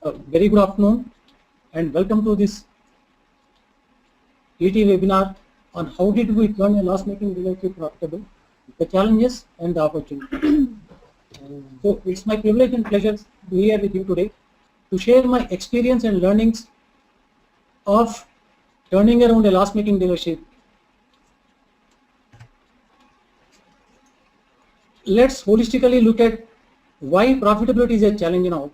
Very good afternoon and welcome to this ET webinar on how did we turn a loss-making dealership profitable, the challenges and the opportunities. So it's my privilege and pleasure to be here with you today to share my experience and learnings of turning around a loss-making dealership. Let's holistically look at why profitability is a challenge now.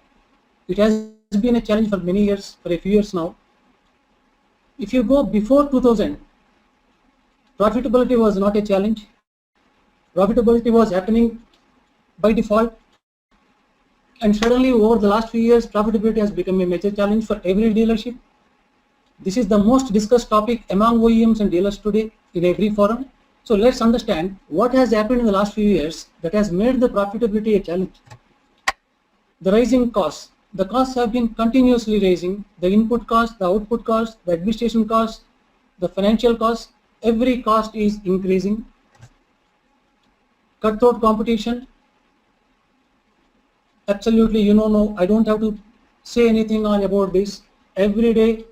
It has been a challenge for many years, for a few years now. If you go before 2000, profitability was not a challenge. Profitability was happening by default. And suddenly over the last few years, profitability has become a major challenge for every dealership. This is the most discussed topic among OEMs and dealers today in every forum. So let's understand what has happened in the last few years that has made the profitability a challenge. The rising costs. The costs have been continuously rising. The input cost, the output cost, the administration cost, the financial cost, every cost is increasing. Cutthroat competition. Absolutely, no, I don't have to say anything about this. Every day,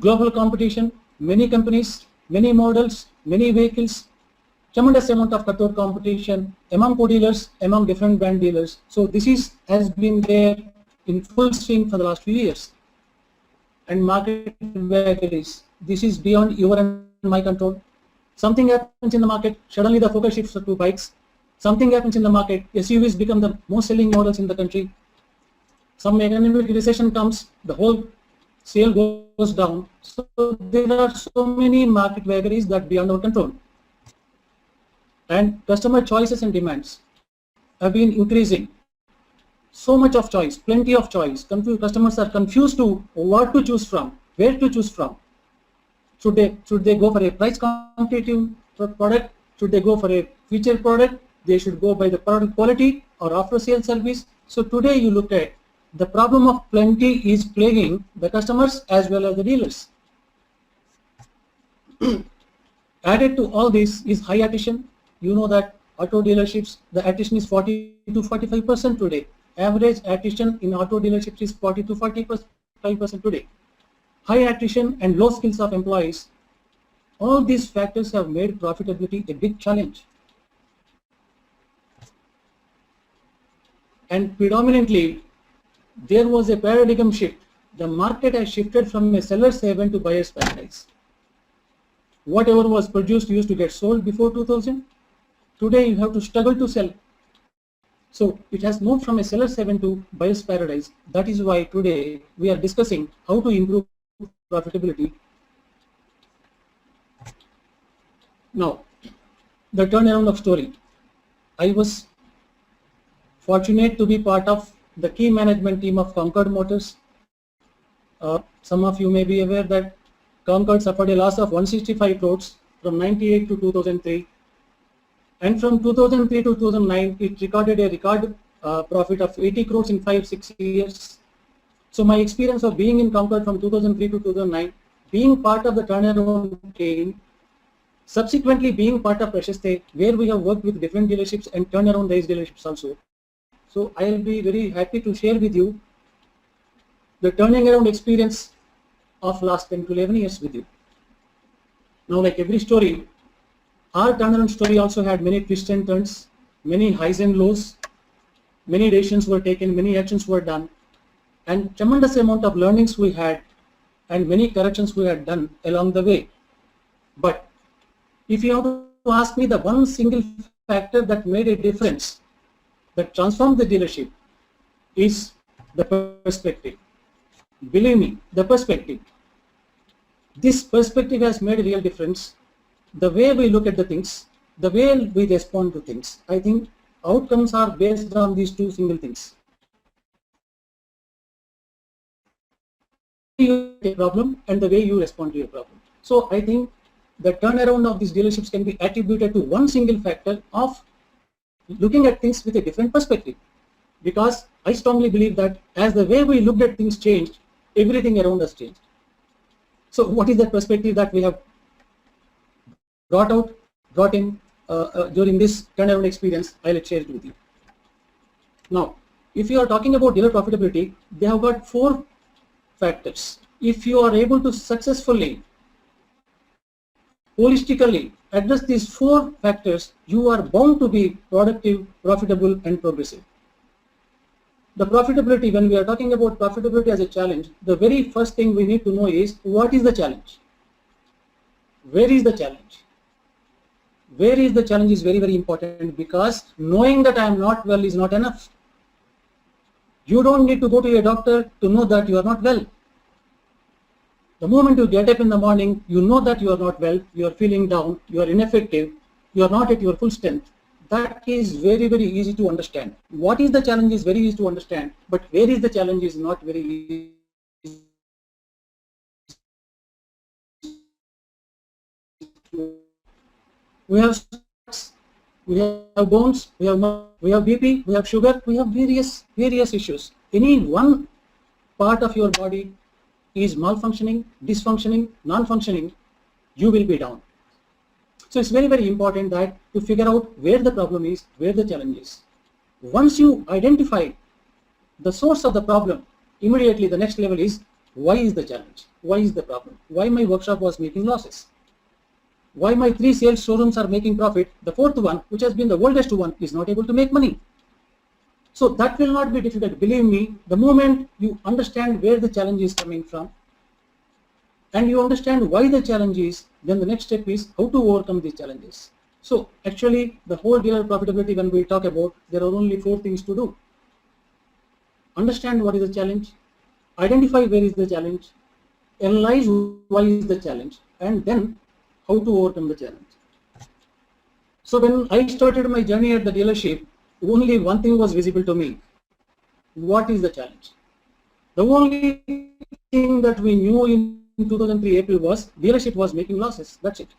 global competition, many companies, many models, many vehicles, tremendous amount of cutthroat competition among co-dealers, among different brand dealers. So this has been there in full swing for the last few years. And market vagaries. This is beyond your and my control. Something happens in the market, suddenly the focus shifts to bikes. Something happens in the market, SUVs become the most selling models in the country. Some economic recession comes, the whole sale goes down. So there are so many market vagaries that beyond our control. And customer choices and demands have been increasing. So much of choice, plenty of choice. Customers are confused to what to choose from, where to choose from. Should they go for a price competitive product? Should they go for a feature product? They should go by the product quality or after sales service. So today you look at the problem of plenty is plaguing the customers as well as the dealers. Added to all this is high attrition. You know that auto dealerships, the attrition is 40 to 45% today. Average attrition in auto dealerships is 40 to 45% today. High attrition and low skills of employees. All these factors have made profitability a big challenge. And predominantly, there was a paradigm shift. The market has shifted from a seller's haven to buyer's paradise. Whatever was produced used to get sold before 2000. Today you have to struggle to sell. So it has moved from a seller's haven to buyer's paradise. That is why today we are discussing how to improve profitability. Now, the turnaround of story. I was fortunate to be part of the key management team of Concord Motors. Some of you may be aware that Concord suffered a loss of 165 crores from 98 to 2003. And from 2003 to 2009, it recorded a record profit of 80 crores in 5-6 years. So my experience of being in Concord from 2003 to 2009, being part of the turnaround team, subsequently being part of Prashasthe, where we have worked with different dealerships and turned around these dealerships also. So I will be very happy to share with you the turning around experience of last 10 to 11 years with you. Now, like every story, our turnaround story also had many twists and turns, many highs and lows, many decisions were taken, many actions were done, and tremendous amount of learnings we had and many corrections we had done along the way. But if you have to ask me the one single factor that made a difference, that transformed the dealership, is the perspective. Believe me, the perspective. This perspective has made a real difference. The way we look at the things, the way we respond to things. I think outcomes are based on these two single things. You a problem and the way you respond to a problem. So I think the turnaround of these dealerships can be attributed to one single factor of looking at things with a different perspective. Because I strongly believe that as the way we looked at things changed, everything around us changed. So what is that perspective that we have brought in during this turnaround experience? I'll share it with you. Now, if you are talking about dealer profitability, they have got 4 factors. If you are able to successfully, holistically address these 4 factors, you are bound to be productive, profitable, and progressive. The profitability, when we are talking about profitability as a challenge, the very first thing we need to know is, what is the challenge? Where is the challenge? Where is the challenge is very, very important, because knowing that I am not well is not enough. You don't need to go to a doctor to know that you are not well. The moment you get up in the morning, you know that you are not well, you are feeling down, you are ineffective, you are not at your full strength. That is very, very easy to understand. What is the challenge is very easy to understand, but where is the challenge is not very easy. We have stocks, we have bones, we have BP, we have sugar, we have various issues. Any one part of your body is malfunctioning, dysfunctioning, non-functioning, you will be down. So it's very, very important that to figure out where the problem is, where the challenge is. Once you identify the source of the problem, immediately the next level is, why is the challenge? Why is the problem? Why my workshop was making losses? Why my 3 sales showrooms are making profit? The 4th one, which has been the oldest one, is not able to make money. So that will not be difficult. Believe me, the moment you understand where the challenge is coming from and you understand why the challenge is, then the next step is how to overcome these challenges. So actually, the whole dealer profitability, when we talk about, there are only 4 things to do. Understand what is the challenge, identify where is the challenge, analyze why is the challenge, and then how to overcome the challenge. So when I started my journey at the dealership, only one thing was visible to me. What is the challenge? The only thing that we knew in 2003 April was dealership was making losses. That's it.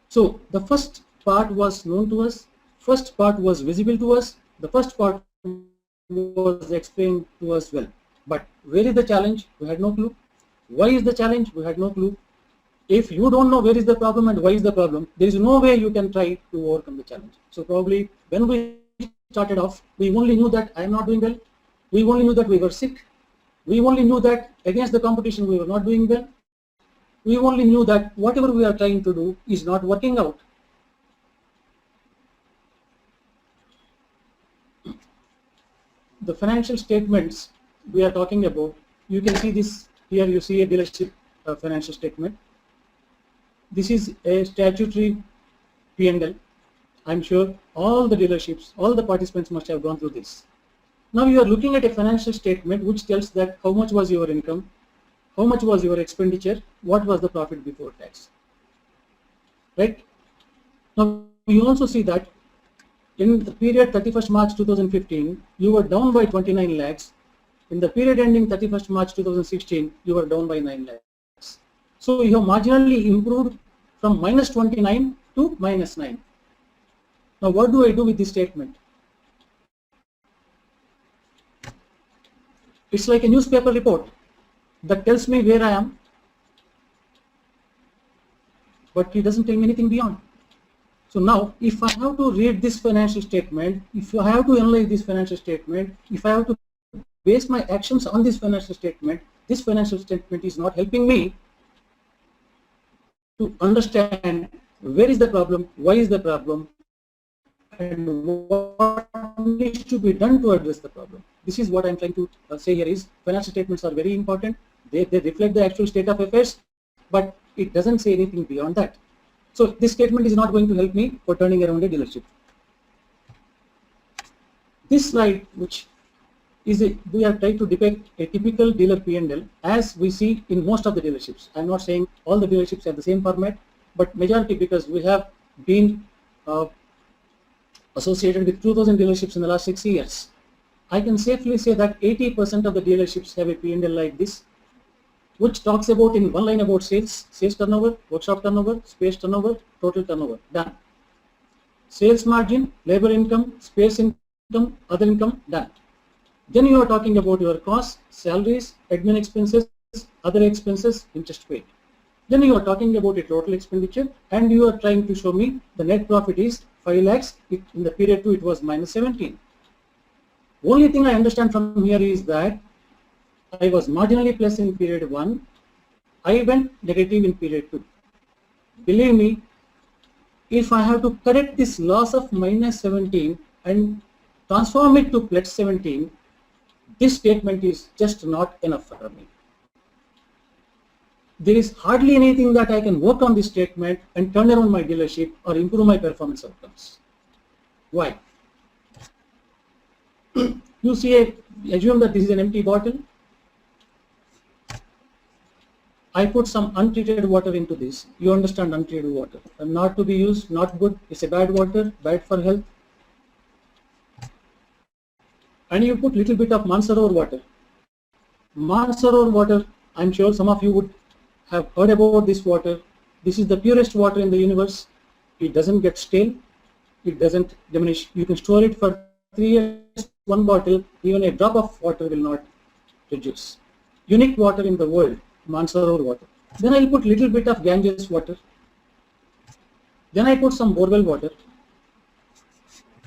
So the first part was known to us, first part was visible to us, the first part was explained to us well. But where is the challenge? We had no clue. Why is the challenge? We had no clue. If you don't know where is the problem and why is the problem, there is no way you can try to overcome the challenge. So probably when we started off, we only knew that I am not doing well. We only knew that we were sick. We only knew that against the competition we were not doing well. We only knew that whatever we are trying to do is not working out. The financial statements we are talking about, you can see this here. You see a dealership financial statement. This is a statutory P&L. I'm sure all the dealerships, all the participants must have gone through this. Now you are looking at a financial statement which tells that how much was your income, how much was your expenditure, what was the profit before tax. Right? Now you also see that in the period 31st March 2015, you were down by 29 lakhs. In the period ending 31st March 2016, you were down by 9 lakhs. So you have marginally improved from minus 29 to minus 9. Now what do I do with this statement? It's like a newspaper report that tells me where I am, but it doesn't tell me anything beyond. So now if I have to read this financial statement, if I have to analyze this financial statement, if I have to base my actions on this financial statement is not helping me to understand where is the problem, why is the problem, and what needs to be done to address the problem. This is what I'm trying to say here is financial statements are very important. They reflect the actual state of affairs, but it doesn't say anything beyond that. So this statement is not going to help me for turning around a dealership. This slide, which is we have tried to depict a typical dealer P&L as we see in most of the dealerships. I'm not saying all the dealerships have the same format, but majority, because we have been associated with 2,000 dealerships in the last 6 years. I can safely say that 80% of the dealerships have a P&L like this, which talks about in one line about sales, sales turnover, workshop turnover, space turnover, total turnover, done. Sales margin, labor income, space income, other income, done. Then you are talking about your costs, salaries, admin expenses, other expenses, interest paid. Then you are talking about a total expenditure, and you are trying to show me the net profit is 5 lakhs. In the period 2 it was minus 17. Only thing I understand from here is that I was marginally plus in period 1, I went negative in period 2. Believe me, if I have to correct this loss of minus 17 and transform it to plus 17, this statement is just not enough for me. There is hardly anything that I can work on this statement and turn around my dealership or improve my performance outcomes. Why? You see, assume that this is an empty bottle. I put some untreated water into this. You understand untreated water. And not to be used, not good. It's a bad water, bad for health. And you put little bit of Mansarovar water. Mansarovar water, I'm sure some of you would have heard about this water. This is the purest water in the universe. It doesn't get stale. It doesn't diminish. You can store it for 3 years, one bottle, even a drop of water will not reduce. Unique water in the world, Mansarovar water. Then I'll put little bit of Ganges water. Then I put some borewell water.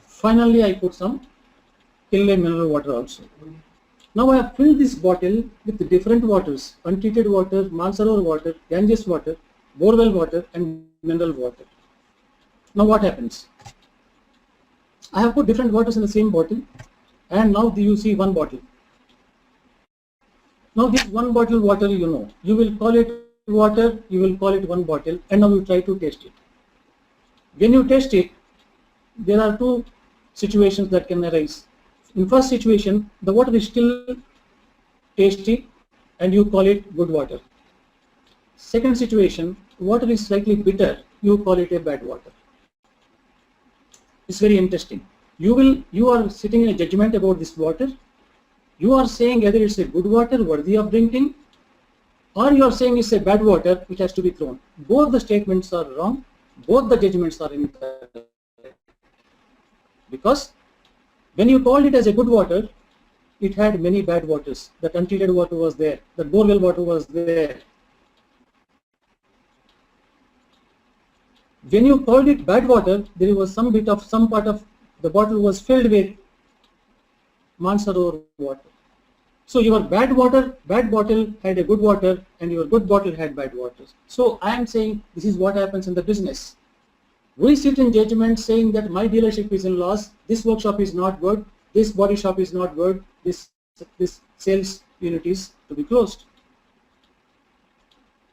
Finally, I put some Kinley mineral water also. Now I have filled this bottle with different waters, untreated water, Mansarovar water, Ganges water, borewell water and mineral water. Now what happens? I have put different waters in the same bottle and now you see one bottle. Now this one bottle water, you will call it water, you will call it one bottle, and now you try to taste it. When you taste it, there are two situations that can arise. In first situation, the water is still tasty and you call it good water. Second situation, water is slightly bitter, you call it a bad water. It's very interesting. You are sitting in a judgment about this water. You are saying either it's a good water worthy of drinking, or you are saying it's a bad water which has to be thrown. Both the statements are wrong. Both the judgments are incorrect. Because when you called it as a good water, it had many bad waters. That untreated water was there. That borewell water was there. When you called it bad water, there was some part of the bottle was filled with Mansarovar water. So your bad bottle had a good water and your good bottle had bad water. So I am saying this is what happens in the business. We sit in judgment saying that my dealership is in loss, this workshop is not good, this body shop is not good, this sales unit is to be closed.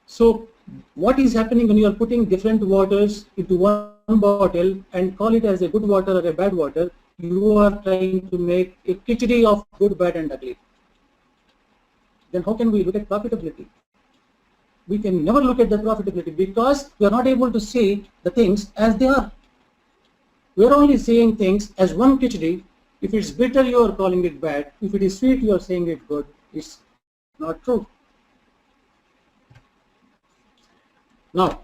So what is happening when you are putting different waters into one bottle and call it as a good water or a bad water? You are trying to make a khichdi of good, bad and ugly. Then how can we look at profitability? We can never look at the profitability because we are not able to see the things as they are. We are only seeing things as one khichdi. If it's bitter, you are calling it bad. If it is sweet, you are saying it good. It's not true. Now,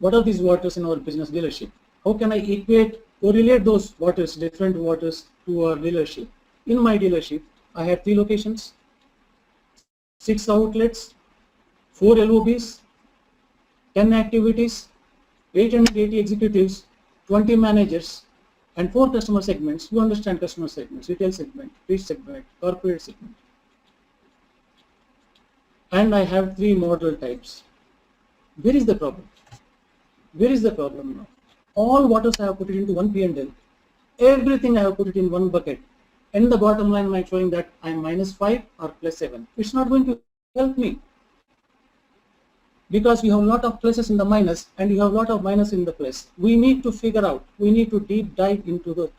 what are these waters in our business dealership? How can I correlate those waters, different waters to our dealership? In my dealership, I had 3 locations, 6 outlets, 4 LOBs, 10 activities, 880 executives, 20 managers, and 4 customer segments. You understand customer segments: retail segment, fleet segment, corporate segment. And I have 3 model types. Where is the problem? Where is the problem now? All waters I have put it into one P&L. Everything I have put it in one bucket. And the bottom line I am showing that I am -5 or +7. It's not going to help me. Because you have a lot of pluses in the minus and you have a lot of minus in the plus. We need to figure out, we need to deep dive into the.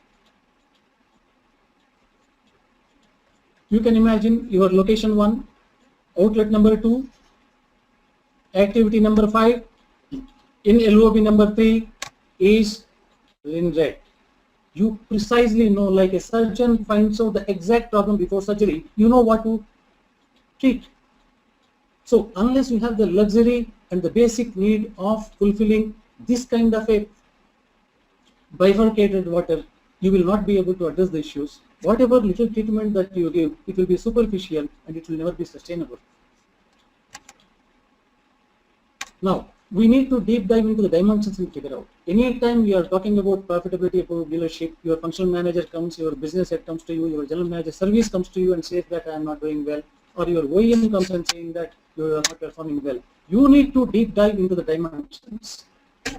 You can imagine your location 1, outlet number 2, activity number 5, in LOB number 3 is in red. You precisely know, like a surgeon finds out the exact problem before surgery, you know what to treat. So unless you have the luxury and the basic need of fulfilling this kind of a bifurcated water, you will not be able to address the issues. Whatever little treatment that you give, it will be superficial and it will never be sustainable. Now, we need to deep dive into the dimensions and figure out. Anytime we are talking about profitability about dealership, your functional manager comes, your business head comes to you, your general manager service comes to you and says that I am not doing well, or your OEM comes and saying that you are not performing well. You need to deep dive into the dimensions.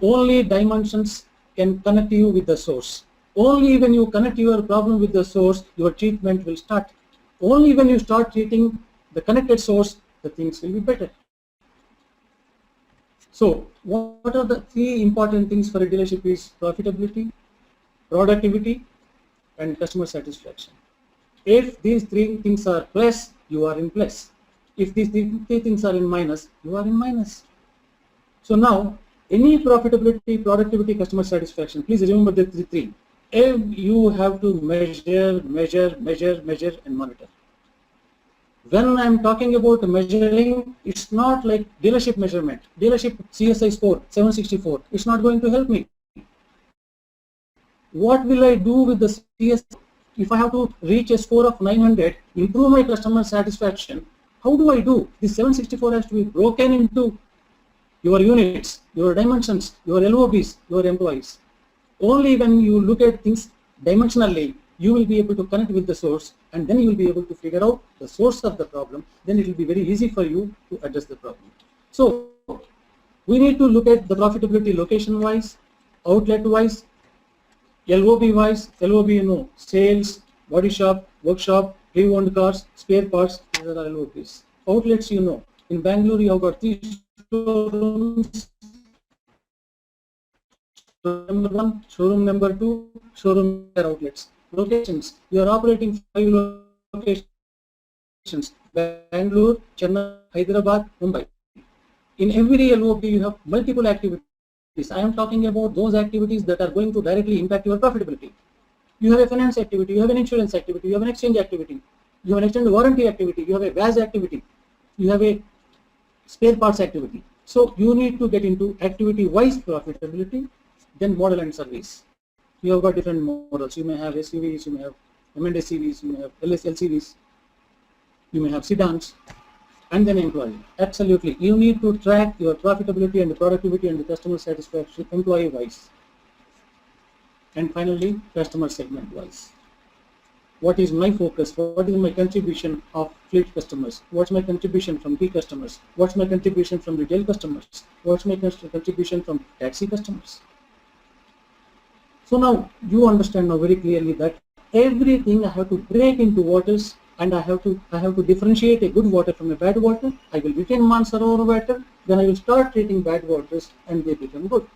Only dimensions can connect you with the source. Only when you connect your problem with the source, your treatment will start. Only when you start treating the connected source, the things will be better. So, what are the three important things for a dealership is profitability, productivity, and customer satisfaction. If these three things are plus, you are in plus. If these three things are in minus, you are in minus. So now, any profitability, productivity, customer satisfaction, please remember the three. You have to measure, and monitor. When I am talking about measuring, it's not like dealership measurement. Dealership CSI score 764. It's not going to help me. What will I do with the CSI? If I have to reach a score of 900, improve my customer satisfaction, how do I do? This 764 has to be broken into your units, your dimensions, your LOBs, your employees. Only when you look at things dimensionally, you will be able to connect with the source, and then you will be able to figure out the source of the problem. Then it will be very easy for you to address the problem. So we need to look at the profitability location wise, outlet wise, LOB wise. LOB, you know, sales, body shop, workshop, pre-owned cars, spare parts, these are LOBs. Outlets, you know, in Bangalore you have got 3 showrooms. Showroom number 1, showroom number 2, showroom outlets. Locations, you are operating 5 locations: Bangalore, Chennai, Hyderabad, Mumbai. In every LOB you have multiple activities. I am talking about those activities that are going to directly impact your profitability. You have a finance activity, you have an insurance activity, you have an exchange activity, you have an extended warranty activity, you have a VAS activity, you have a spare parts activity. So you need to get into activity-wise profitability, then model and service. You have got different models. You may have SUVs, you may have M&SUVs, you may have LCVs, you may have sedans, and then employee. Absolutely, you need to track your profitability and the productivity and the customer satisfaction employee-wise. And finally, customer segment-wise. What is my focus? What is my contribution of fleet customers? What's my contribution from key customers? What's my contribution from retail customers? What's my contribution from taxi customers? So now you understand now very clearly that everything I have to break into waters, and I have to differentiate a good water from a bad water. I will retain Mansarovar water, then I will start treating bad waters and they become good.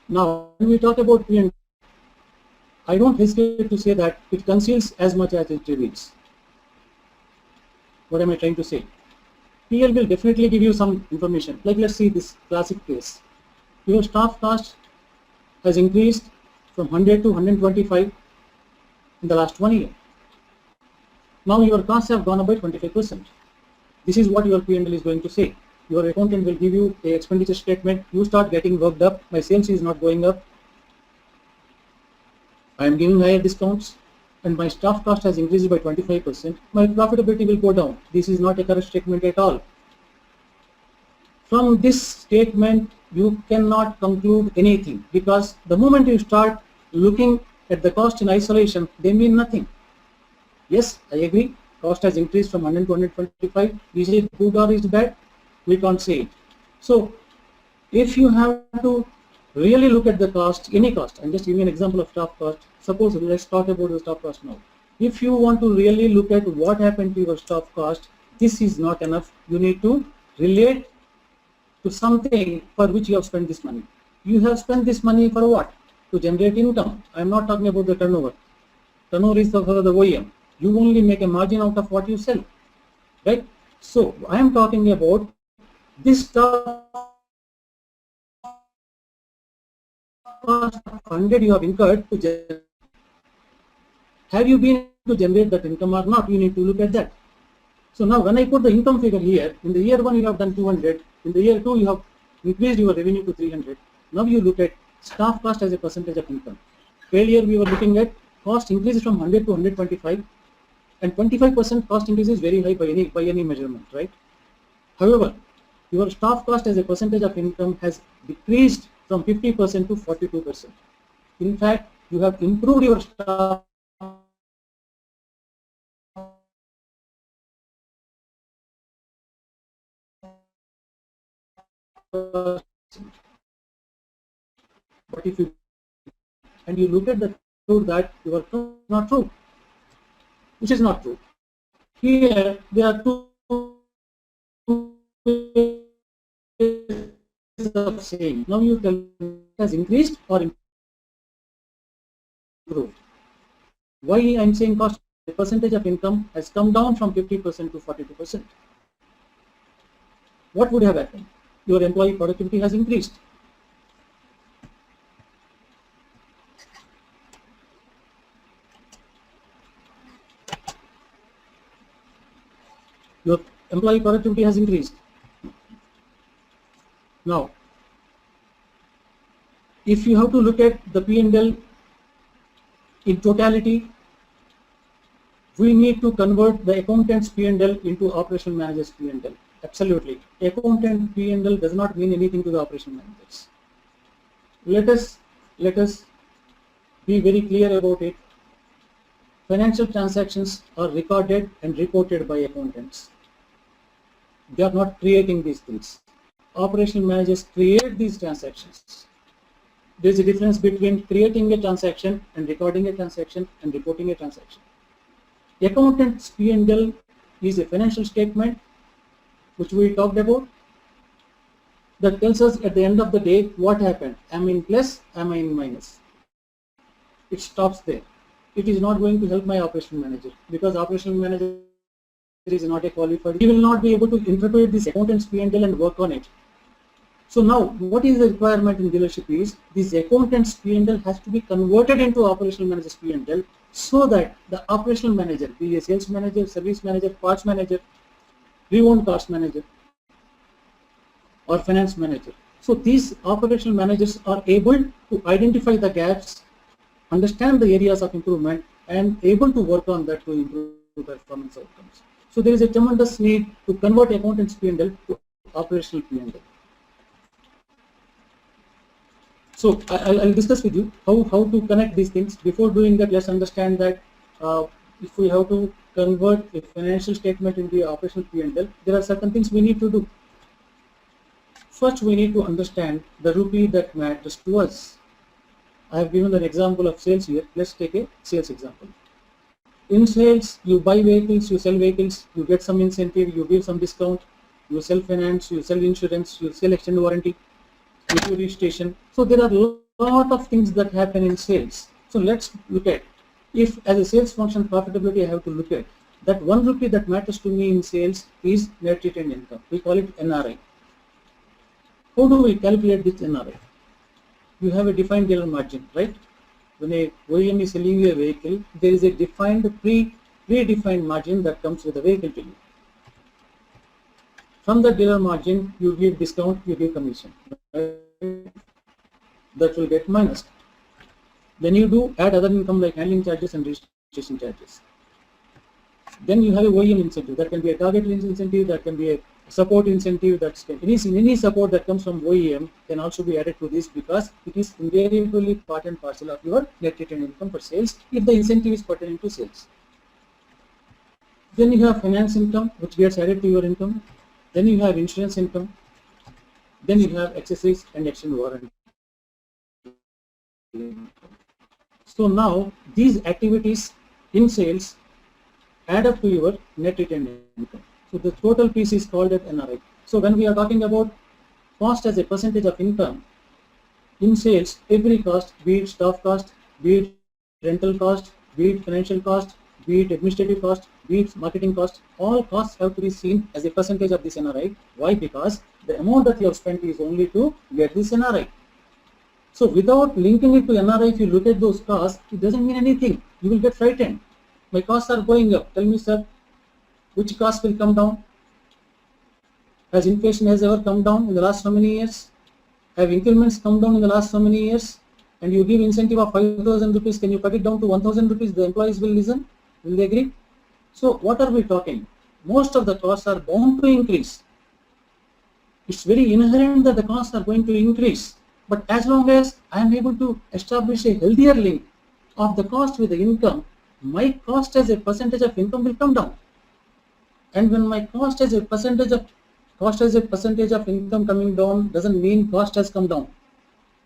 Now when we talk about P&L, I don't hesitate to say that it conceals as much as it reveals. What am I trying to say? PL will definitely give you some information. Like, let's see this classic case. Your staff cost has increased from 100 to 125 in the last 1 year. Now your costs have gone up by 25%. This is what your P&L is going to say. Your accountant will give you a expenditure statement. You start getting worked up. My sales is not going up. I am giving higher discounts, and my staff cost has increased by 25%. My profitability will go down. This is not a correct statement at all. From this statement, you cannot conclude anything, because the moment you start looking at the cost in isolation, they mean nothing. Yes, I agree. Cost has increased from 100 to 125. Is it good or is it bad? We can't say it. So, if you have to really look at the cost, any cost, I'm just giving an example of staff cost. Suppose let's talk about the staff cost now. If you want to really look at what happened to your staff cost, this is not enough. You need to relate to something for which you have spent this money. You have spent this money for what? To generate income. I'm not talking about the turnover. Turnover is for the OEM. You only make a margin out of what you sell, right? So I am talking about this staff cost 100 you have incurred to generate. Have you been able to generate that income or not? You need to look at that. So now when I put the income figure here, in the year 1 you have done 200, in the year 2 you have increased your revenue to 300. Now you look at staff cost as a percentage of income. Earlier we were looking at cost increases from 100 to 125, and 25% cost increase is very high by any measurement, right? However, your staff cost as a percentage of income has decreased from 50% to 42%. In fact, you have improved your staff cost. But if you and you look at the truth that you are not true, which is not true. Here there are two ways of saying. Now you tell me it has increased or improved. Why I am saying cost, the percentage of income has come down from 50% to 42%. What would have happened? Your employee productivity has increased. Your employee productivity has increased. Now, if you have to look at the P&L in totality, we need to convert the accountant's P&L into operational manager's P&L. Absolutely. Accountant P&L does not mean anything to the operational managers. Let us be very clear about it. Financial transactions are recorded and reported by accountants. They are not creating these things. Operational managers create these transactions. There is a difference between creating a transaction and recording a transaction and reporting a transaction. Accountant's P&L is a financial statement which we talked about that tells us at the end of the day what happened. Am I in plus? Am I in minus? It stops there. It is not going to help my operational manager because operational manager is not a qualified. He will not be able to interpret this accountant's P&L and work on it. So now, what is the requirement in dealership is this accountant's P&L has to be converted into operational manager's P&L so that the operational manager, be a sales manager, service manager, parts manager, pre-owned cost manager, or finance manager. So these operational managers are able to identify the gaps, understand the areas of improvement, and able to work on that to improve performance outcomes. So there is a tremendous need to convert accountant's P&L to operational P&L. So I'll discuss with you how to connect these things. Before doing that, let's understand that if we have to convert a financial statement into the operational P&L, there are certain things we need to do. First, we need to understand the rupee that matters to us. I have given an example of sales here. Let's take a sales example. In sales, you buy vehicles, you sell vehicles, you get some incentive, you give some discount, you sell finance, you sell insurance, you sell extended warranty, you do registration. So there are a lot of things that happen in sales. So let's look at, if as a sales function profitability I have to look at, that 1 rupee that matters to me in sales is net retained income. We call it NRI. How do we calculate this NRI? You have a defined dealer margin, right? When a OEM is selling you a vehicle, there is a defined predefined margin that comes with the vehicle to you. From the dealer margin, you give discount, you give commission. Right? That will get minus. Then you do add other income like handling charges and registration charges. Then you have a OEM incentive. That can be a target incentive, that can be a support incentive, that's any support that comes from OEM can also be added to this because it is invariably part and parcel of your net retained income for sales if the incentive is pertaining to sales. Then you have finance income which gets added to your income. Then you have insurance income. Then you have accessories and extended warranty. So now these activities in sales add up to your net retained income. So the total piece is called as NRI. So when we are talking about cost as a percentage of income, in sales, every cost, be it staff cost, be it rental cost, be it financial cost, be it administrative cost, be it marketing cost, all costs have to be seen as a percentage of this NRI. Why? Because the amount that you have spent is only to get this NRI. So without linking it to NRI, if you look at those costs, it doesn't mean anything. You will get frightened. My costs are going up. Tell me, sir, which cost will come down? Has inflation ever come down in the last how many years? Have increments come down in the last so many years? And you give incentive of 5,000 rupees, can you cut it down to 1,000 rupees? The employees will listen. Will they agree? So what are we talking? Most of the costs are bound to increase. It's very inherent that the costs are going to increase. But as long as I am able to establish a healthier link of the cost with the income, my cost as a percentage of income will come down. And when my cost as a percentage of income coming down doesn't mean cost has come down.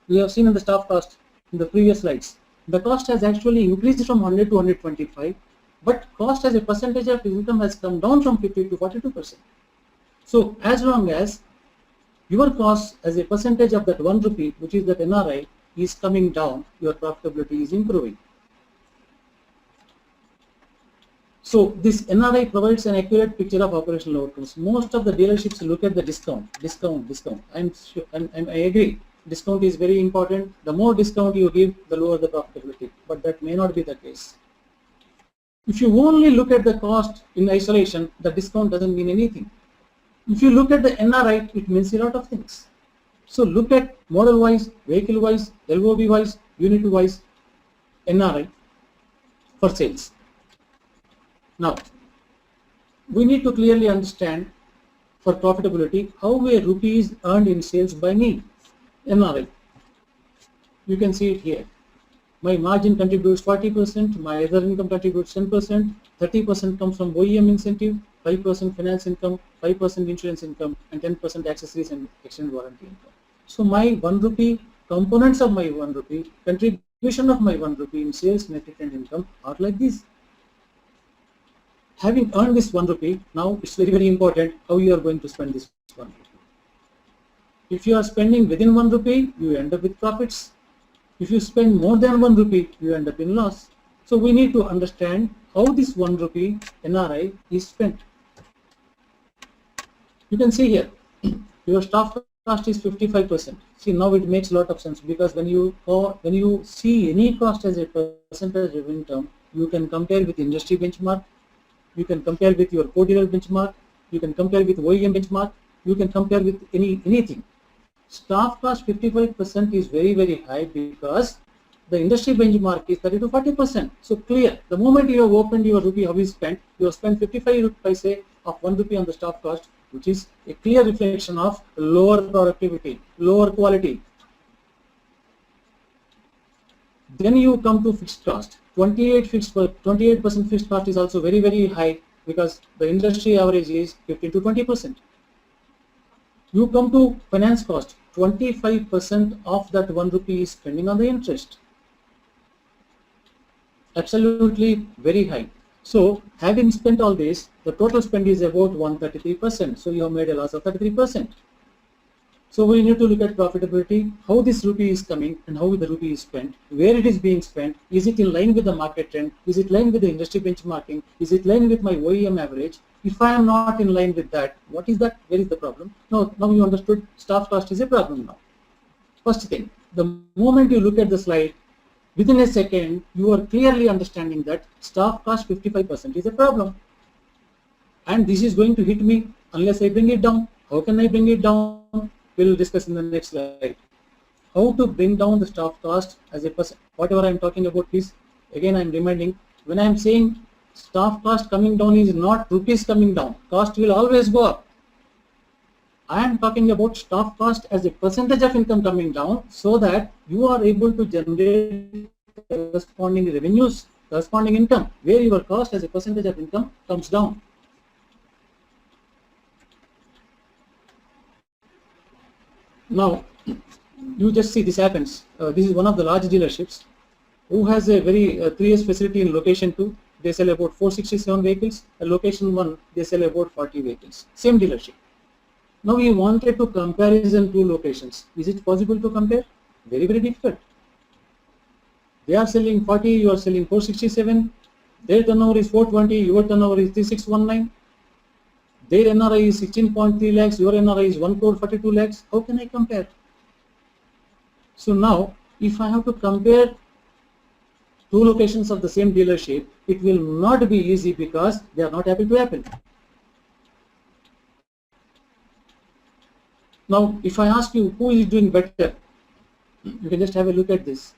We have seen in the staff cost in the previous slides. The cost has actually increased from 100 to 125, but cost as a percentage of income has come down from 50 to 42%. So as long as your cost as a percentage of that 1 rupee, which is that NRI, is coming down, your profitability is improving. So this NRI provides an accurate picture of operational outcomes. Most of the dealerships look at the discount. I agree. Discount is very important. The more discount you give, the lower the profitability. But that may not be the case. If you only look at the cost in isolation, the discount doesn't mean anything. If you look at the NRI, it means a lot of things. So look at model-wise, vehicle-wise, LOB-wise, unit-wise, NRI for sales. Now, we need to clearly understand for profitability how a rupee is earned in sales by me, NRI. You can see it here. My margin contributes 40%, my other income contributes 10%, 30% comes from OEM incentive, 5% finance income, 5% insurance income, and 10% accessories and extended warranty income. So my 1 rupee, components of my 1 rupee, contribution of my 1 rupee in sales, net retained income are like this. Having earned this 1 rupee, now it's very, very important how you are going to spend this 1 rupee. If you are spending within 1 rupee, you end up with profits. If you spend more than 1 rupee, you end up in loss. So we need to understand how this 1 rupee NRI is spent. You can see here, your staff cost is 55%. See, now it makes a lot of sense, because when you see any cost as a percentage of income, you can compare with industry benchmark, you can compare with your co-dealer benchmark, you can compare with OEM benchmark, you can compare with anything. Staff cost 55% is very, very high because the industry benchmark is 30 to 40%. So clear, the moment you have opened your rupee, how is spent, you have spent 55 paise of 1 rupee on the staff cost, which is a clear reflection of lower productivity, lower quality. Then you come to fixed cost. 28% fixed cost is also very, very high because the industry average is 15 to 20%. You come to finance cost. 25% of that 1 rupee is spending on the interest. Absolutely very high. So having spent all this, the total spend is about 133%. So you have made a loss of 33%. So we need to look at profitability, how this rupee is coming and how the rupee is spent, where it is being spent, is it in line with the market trend, is it in line with the industry benchmarking, is it in line with my OEM average. If I am not in line with that, what is that? Where is the problem? Now you understood staff cost is a problem now. First thing, the moment you look at the slide, within a second, you are clearly understanding that staff cost 55% is a problem. And this is going to hit me unless I bring it down. How can I bring it down? We'll discuss in the next slide. How to bring down the staff cost as a percent. Whatever I am talking about, please, again I am reminding, when I am saying staff cost coming down is not rupees coming down. Cost will always go up. I am talking about staff cost as a percentage of income coming down so that you are able to generate corresponding revenues, corresponding income, where your cost as a percentage of income comes down. Now, you just see this happens. This is one of the large dealerships who has a very 3 years facility in location 2. They sell about 467 vehicles. At location 1, they sell about 40 vehicles. Same dealership. Now we wanted to comparison 2 locations. Is it possible to compare? Very, very difficult. They are selling 40, you are selling 467. Their turnover is 420, your turnover is 3619. Their NRI is 16.3 lakhs, your NRI is 1 crore 42 lakhs. How can I compare? So now, if I have to compare 2 locations of the same dealership, it will not be easy because they are not apple to apple. Now, if I ask you who is doing better, you can just have a look at this,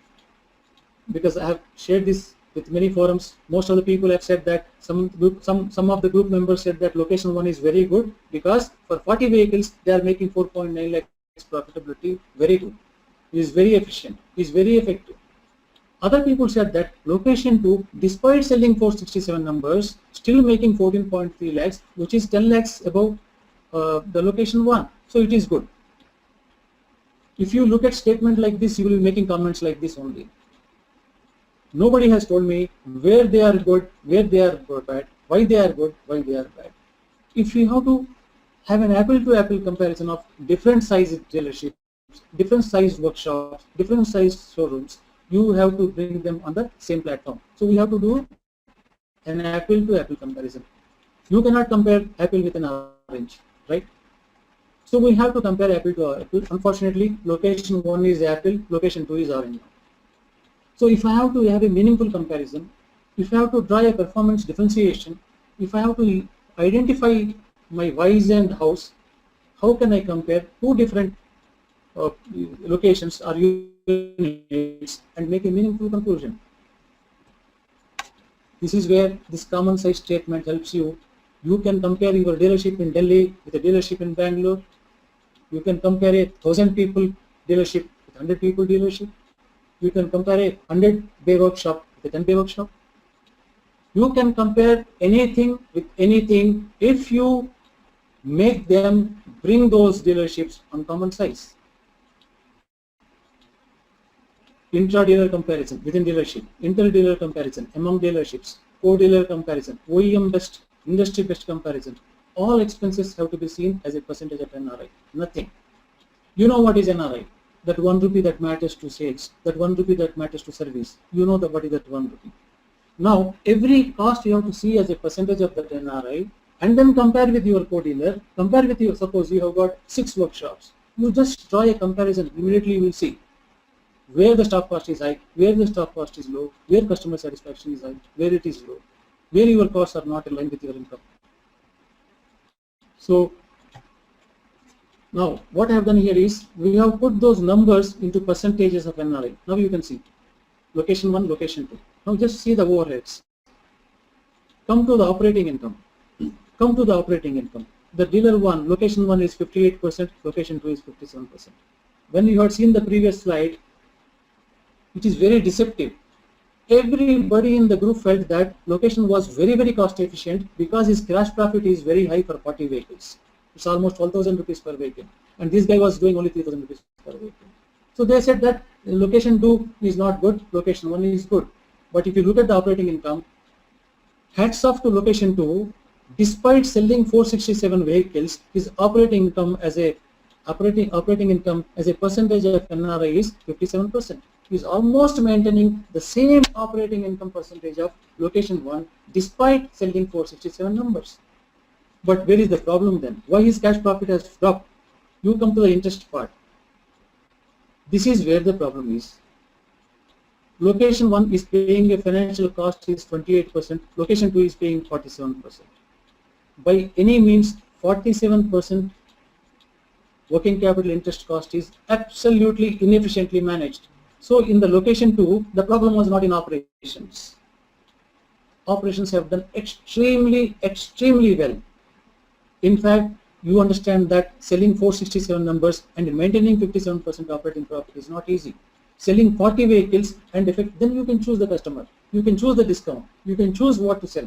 because I have shared this with many forums. Most of the people have said that some of the group members said that location 1 is very good because for 40 vehicles they are making 4.9 lakhs profitability. Very good. It is very efficient. It is very effective. Other people said that location 2, despite selling 467 numbers, still making 14.3 lakhs, which is 10 lakhs above the location 1. So it is good. If you look at statement like this, you will be making comments like this only. Nobody has told me where they are good, where they are bad, why they are good, why they are bad. If you have to have an apple-to-apple comparison of different sized dealerships, different sized workshops, different sized showrooms, you have to bring them on the same platform. So we have to do an apple-to-apple comparison. You cannot compare apple with an orange, right? So we have to compare apple to apple. Unfortunately, location 1 is apple, location 2 is orange. So if I have to have a meaningful comparison, if I have to draw a performance differentiation, if I have to identify my whys and hows, how can I compare two different locations or units and make a meaningful conclusion? This is where this common size statement helps you. You can compare your dealership in Delhi with a dealership in Bangalore. You can compare a 1,000 people dealership with 100 people dealership. You can compare a 100-bay workshop with a 10-bay workshop. You can compare anything with anything if you make them bring those dealerships on common size. Intra-dealer comparison within dealership, inter-dealer comparison among dealerships, co-dealer comparison, OEM best, industry best comparison. All expenses have to be seen as a percentage of NRI. Nothing. You know what is NRI? That 1 rupee that matters to sales, that 1 rupee that matters to service. You know what is that 1 rupee. Now, every cost you have to see as a percentage of that NRI and then compare with your co-dealer, compare with your, suppose you have got 6 workshops. You just draw a comparison, immediately you will see where the stock cost is high, where the stock cost is low, where customer satisfaction is high, where it is low, where your costs are not aligned with your income. So now what I have done here is we have put those numbers into percentages of NRI. Now you can see location 1, location 2. Now just see the overheads. Come to the operating income. Come to the operating income. The dealer 1, location 1 is 58%, location 2 is 57%. When you had seen the previous slide, it is very deceptive. Everybody in the group felt that location was very, very cost efficient because his cash profit is very high for 40 vehicles. It's almost 12,000 rupees per vehicle. And this guy was doing only 3,000 rupees per vehicle. So they said that location 2 is not good, location 1 is good. But if you look at the operating income, hats off to location 2, despite selling 467 vehicles, his operating income as a percentage of NRI is 57%. He is almost maintaining the same operating income percentage of location 1 despite selling 467 numbers. But where is the problem then? Why his cash profit has dropped? You come to the interest part. This is where the problem is. Location 1 is paying a financial cost is 28%, location 2 is paying 47%. By any means, 47% working capital interest cost is absolutely inefficiently managed. So in the location 2, the problem was not in operations. Operations have done extremely well. In fact, you understand that selling 467 numbers and maintaining 57% operating profit is not easy. Selling 40 vehicles and then you can choose the customer. You can choose the discount. You can choose what to sell.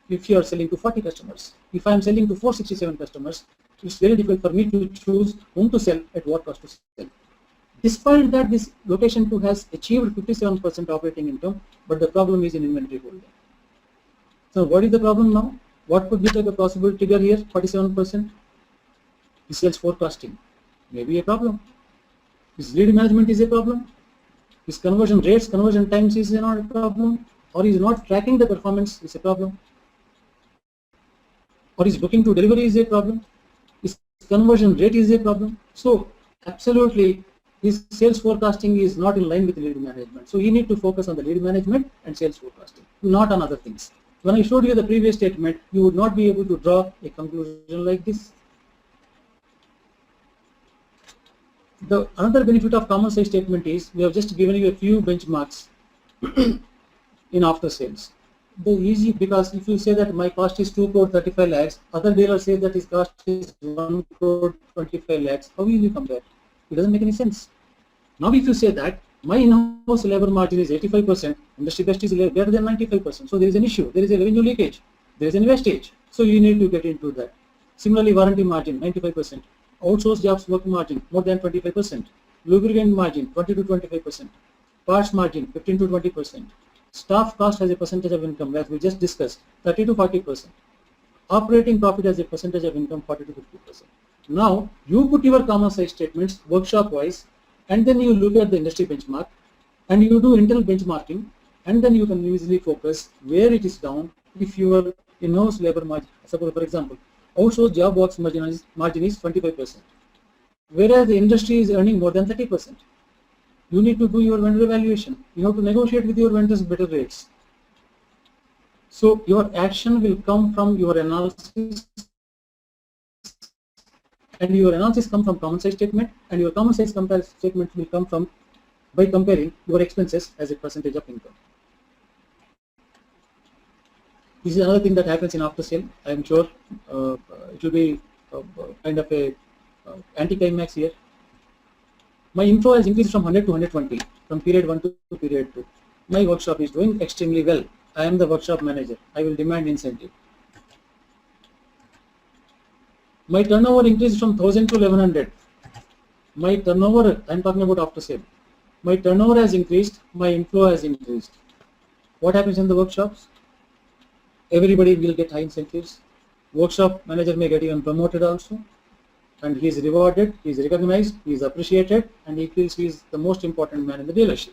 If you are selling to 40 customers, if I am selling to 467 customers, it's very difficult for me to choose whom to sell at what cost to sell. Despite that, this location 2 has achieved 57% operating income, but the problem is in inventory holding. So what is the problem now? What could be the possible trigger here? 47%. Is sales forecasting maybe a problem? Is lead management is a problem? Is conversion rates, conversion times is not a problem? Or is not tracking the performance is a problem? Or is booking to delivery is a problem? Is conversion rate is a problem? So absolutely, his sales forecasting is not in line with lead management. So you need to focus on the lead management and sales forecasting, not on other things. When I showed you the previous statement, you would not be able to draw a conclusion like this. The another benefit of common size statement is we have just given you a few benchmarks in after sales. The easy, because if you say that my cost is 2 crore 35 lakhs, other dealer says that his cost is 1 crore 25 lakhs, how will you compare? It doesn't make any sense. Now if you say that my in-house labor margin is 85%, industry best is greater than 95%, so there is an issue, there is a revenue leakage, there is an wastage, so you need to get into that. Similarly, warranty margin 95%, outsourced jobs work margin more than 25%, lubricant margin 20 to 25%, parts margin 15 to 20%, staff cost as a percentage of income, as we just discussed, 30 to 40%, operating profit as a percentage of income 40 to 50%. Now you put your common size statements workshop wise, and then you look at the industry benchmark and you do internal benchmarking, and then you can easily focus where it is down. If your in-house labor margin, suppose for example, outsourced job works margin is 25%, whereas the industry is earning more than 30%. You need to do your vendor evaluation. You have to negotiate with your vendors better rates. So your action will come from your analysis, and your analysis come from common size statement, and your common size statement will come from by comparing your expenses as a percentage of income. This is another thing that happens in after sale. I am sure it will be kind of a anti-climax here. My inflow has increased from 100 to 120 from period 1 to period 2. My workshop is doing extremely well. I am the workshop manager. I will demand incentive. My turnover increased from 1000 to 1100. My turnover, I am talking about after sale. My turnover has increased, my inflow has increased. What happens in the workshops? Everybody will get high incentives. Workshop manager may get even promoted also, and he is rewarded, he is recognized, he is appreciated, and he feels he is the most important man in the dealership.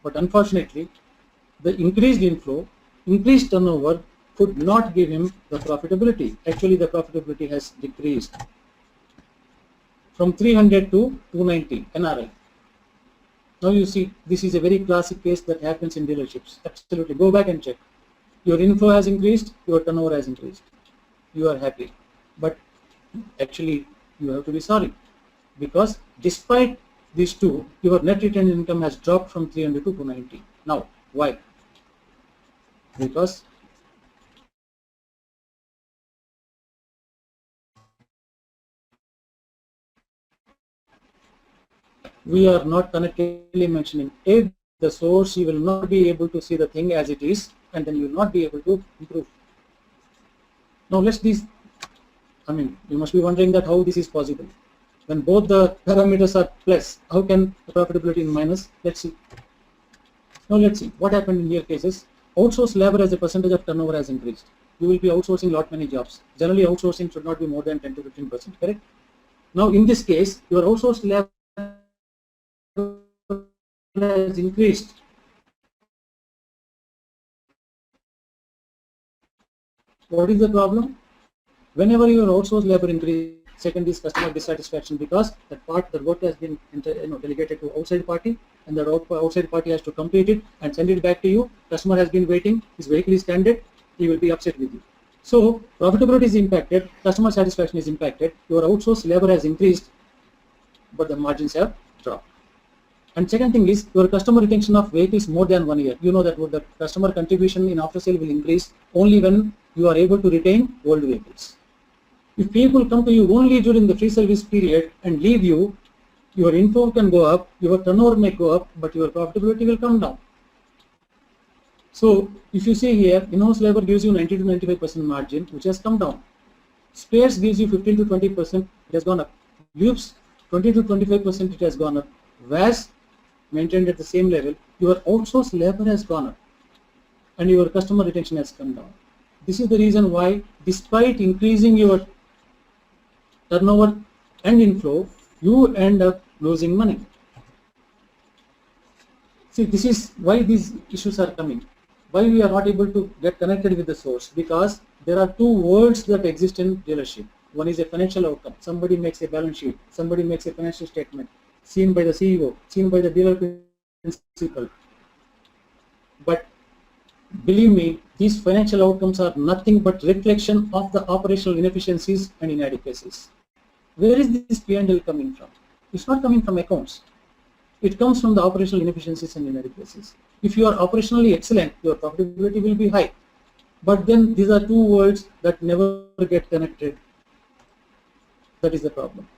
But unfortunately, the increased inflow, increased turnover could not give him the profitability. Actually, the profitability has decreased from 300 to 290 NRI. Now you see, this is a very classic case that happens in dealerships. Absolutely, go back and check. Your inflow has increased, your turnover has increased. You are happy, but actually you have to be sorry, because despite these two, your net retained income has dropped from 300 to 290. Now, why? Because we are not connectively mentioning if the source, you will not be able to see the thing as it is, and then you will not be able to improve. Now let's this, you must be wondering that how this is possible. When both the parameters are plus, how can the profitability in minus? Let's see. Now let's see what happened in your cases. Outsourced labor as a percentage of turnover has increased. You will be outsourcing lot many jobs. Generally outsourcing should not be more than 10 to 15%, correct? Now in this case, your outsourced labor has increased. What is the problem? Whenever your outsourced labor increase, second is customer dissatisfaction, because that part, the work has been delegated to outside party, and the outside party has to complete it and send it back to you. Customer has been waiting, his vehicle is stranded, he will be upset with you. So profitability is impacted, customer satisfaction is impacted, your outsourced labor has increased, but the margins have dropped. And second thing is your customer retention of vehicles more than 1 year. You know that the customer contribution in after sale will increase only when you are able to retain old vehicles. If people come to you only during the free service period and leave you, your inflow can go up, your turnover may go up, but your profitability will come down. So if you see here, in-house labor gives you 90 to 95% margin, which has come down. Spares gives you 15 to 20%, it has gone up. Lubes 20 to 25%, it has gone up. VAS maintained at the same level. Your outsourced labor has gone up, and your customer retention has come down. This is the reason why, despite increasing your turnover and inflow, you end up losing money. See, this is why these issues are coming. Why we are not able to get connected with the source, because there are two worlds that exist in dealership. One is a financial outcome. Somebody makes a balance sheet, somebody makes a financial statement, seen by the CEO, seen by the dealer principal. But believe me, these financial outcomes are nothing but reflection of the operational inefficiencies and inadequacies. Where is this P&L coming from? It's not coming from accounts. It comes from the operational inefficiencies and inadequacies. If you are operationally excellent, your profitability will be high. But then these are two words that never get connected. That is the problem.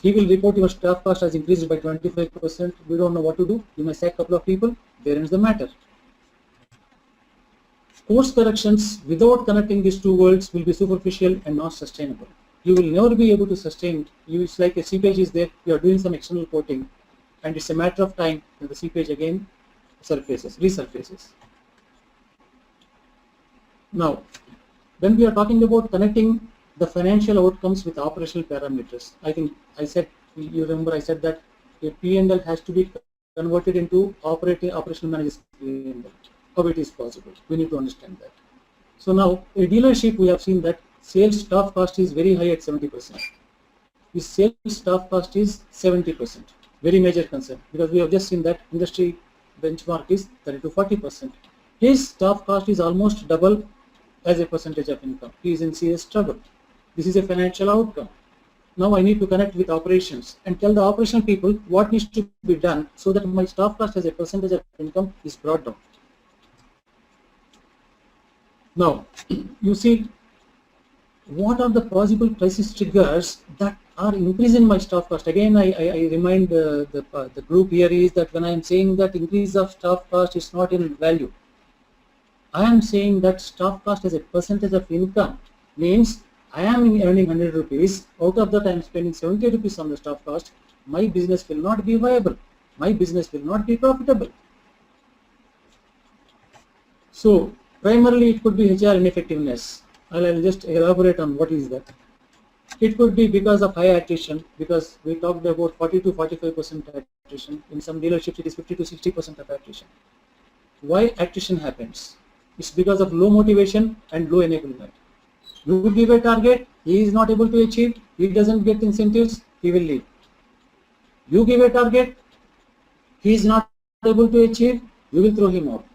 He will report your staff cost has increased by 25%. We don't know what to do. You may sack a couple of people. There ends the matter. Course corrections without connecting these two words will be superficial and not sustainable. You will never be able to sustain. It's like a seepage is there. You are doing some external coating, and it's a matter of time when the seepage again resurfaces. Now, when we are talking about connecting the financial outcomes with operational parameters, I think I said, you remember I said that a P&L has to be converted into operational manager's P&L. How it is possible? We need to understand that. So now, a dealership, we have seen that sales staff cost is very high at 70%. His sales staff cost is 70%. Very major concern, because we have just seen that industry benchmark is 30 to 40%. His staff cost is almost double as a percentage of income. He is in serious trouble. This is a financial outcome. Now I need to connect with operations and tell the operational people what needs to be done so that my staff cost as a percentage of income is brought down. Now, you see, what are the possible crisis triggers that are increasing my staff cost? Again, I remind the group here is that when I am saying that increase of staff cost is not in value, I am saying that staff cost as a percentage of income means I am earning 100 rupees, out of that I am spending 70 rupees on the staff cost. My business will not be viable. My business will not be profitable. So, primarily it could be HR ineffectiveness. I'll just elaborate on what is that. It could be because of high attrition, because we talked about 40 to 45% attrition. In some dealerships, it is 50 to 60% of attrition. Why attrition happens? It's because of low motivation and low enablement. You give a target, he is not able to achieve, he doesn't get incentives, he will leave. You give a target, he is not able to achieve, you will throw him out.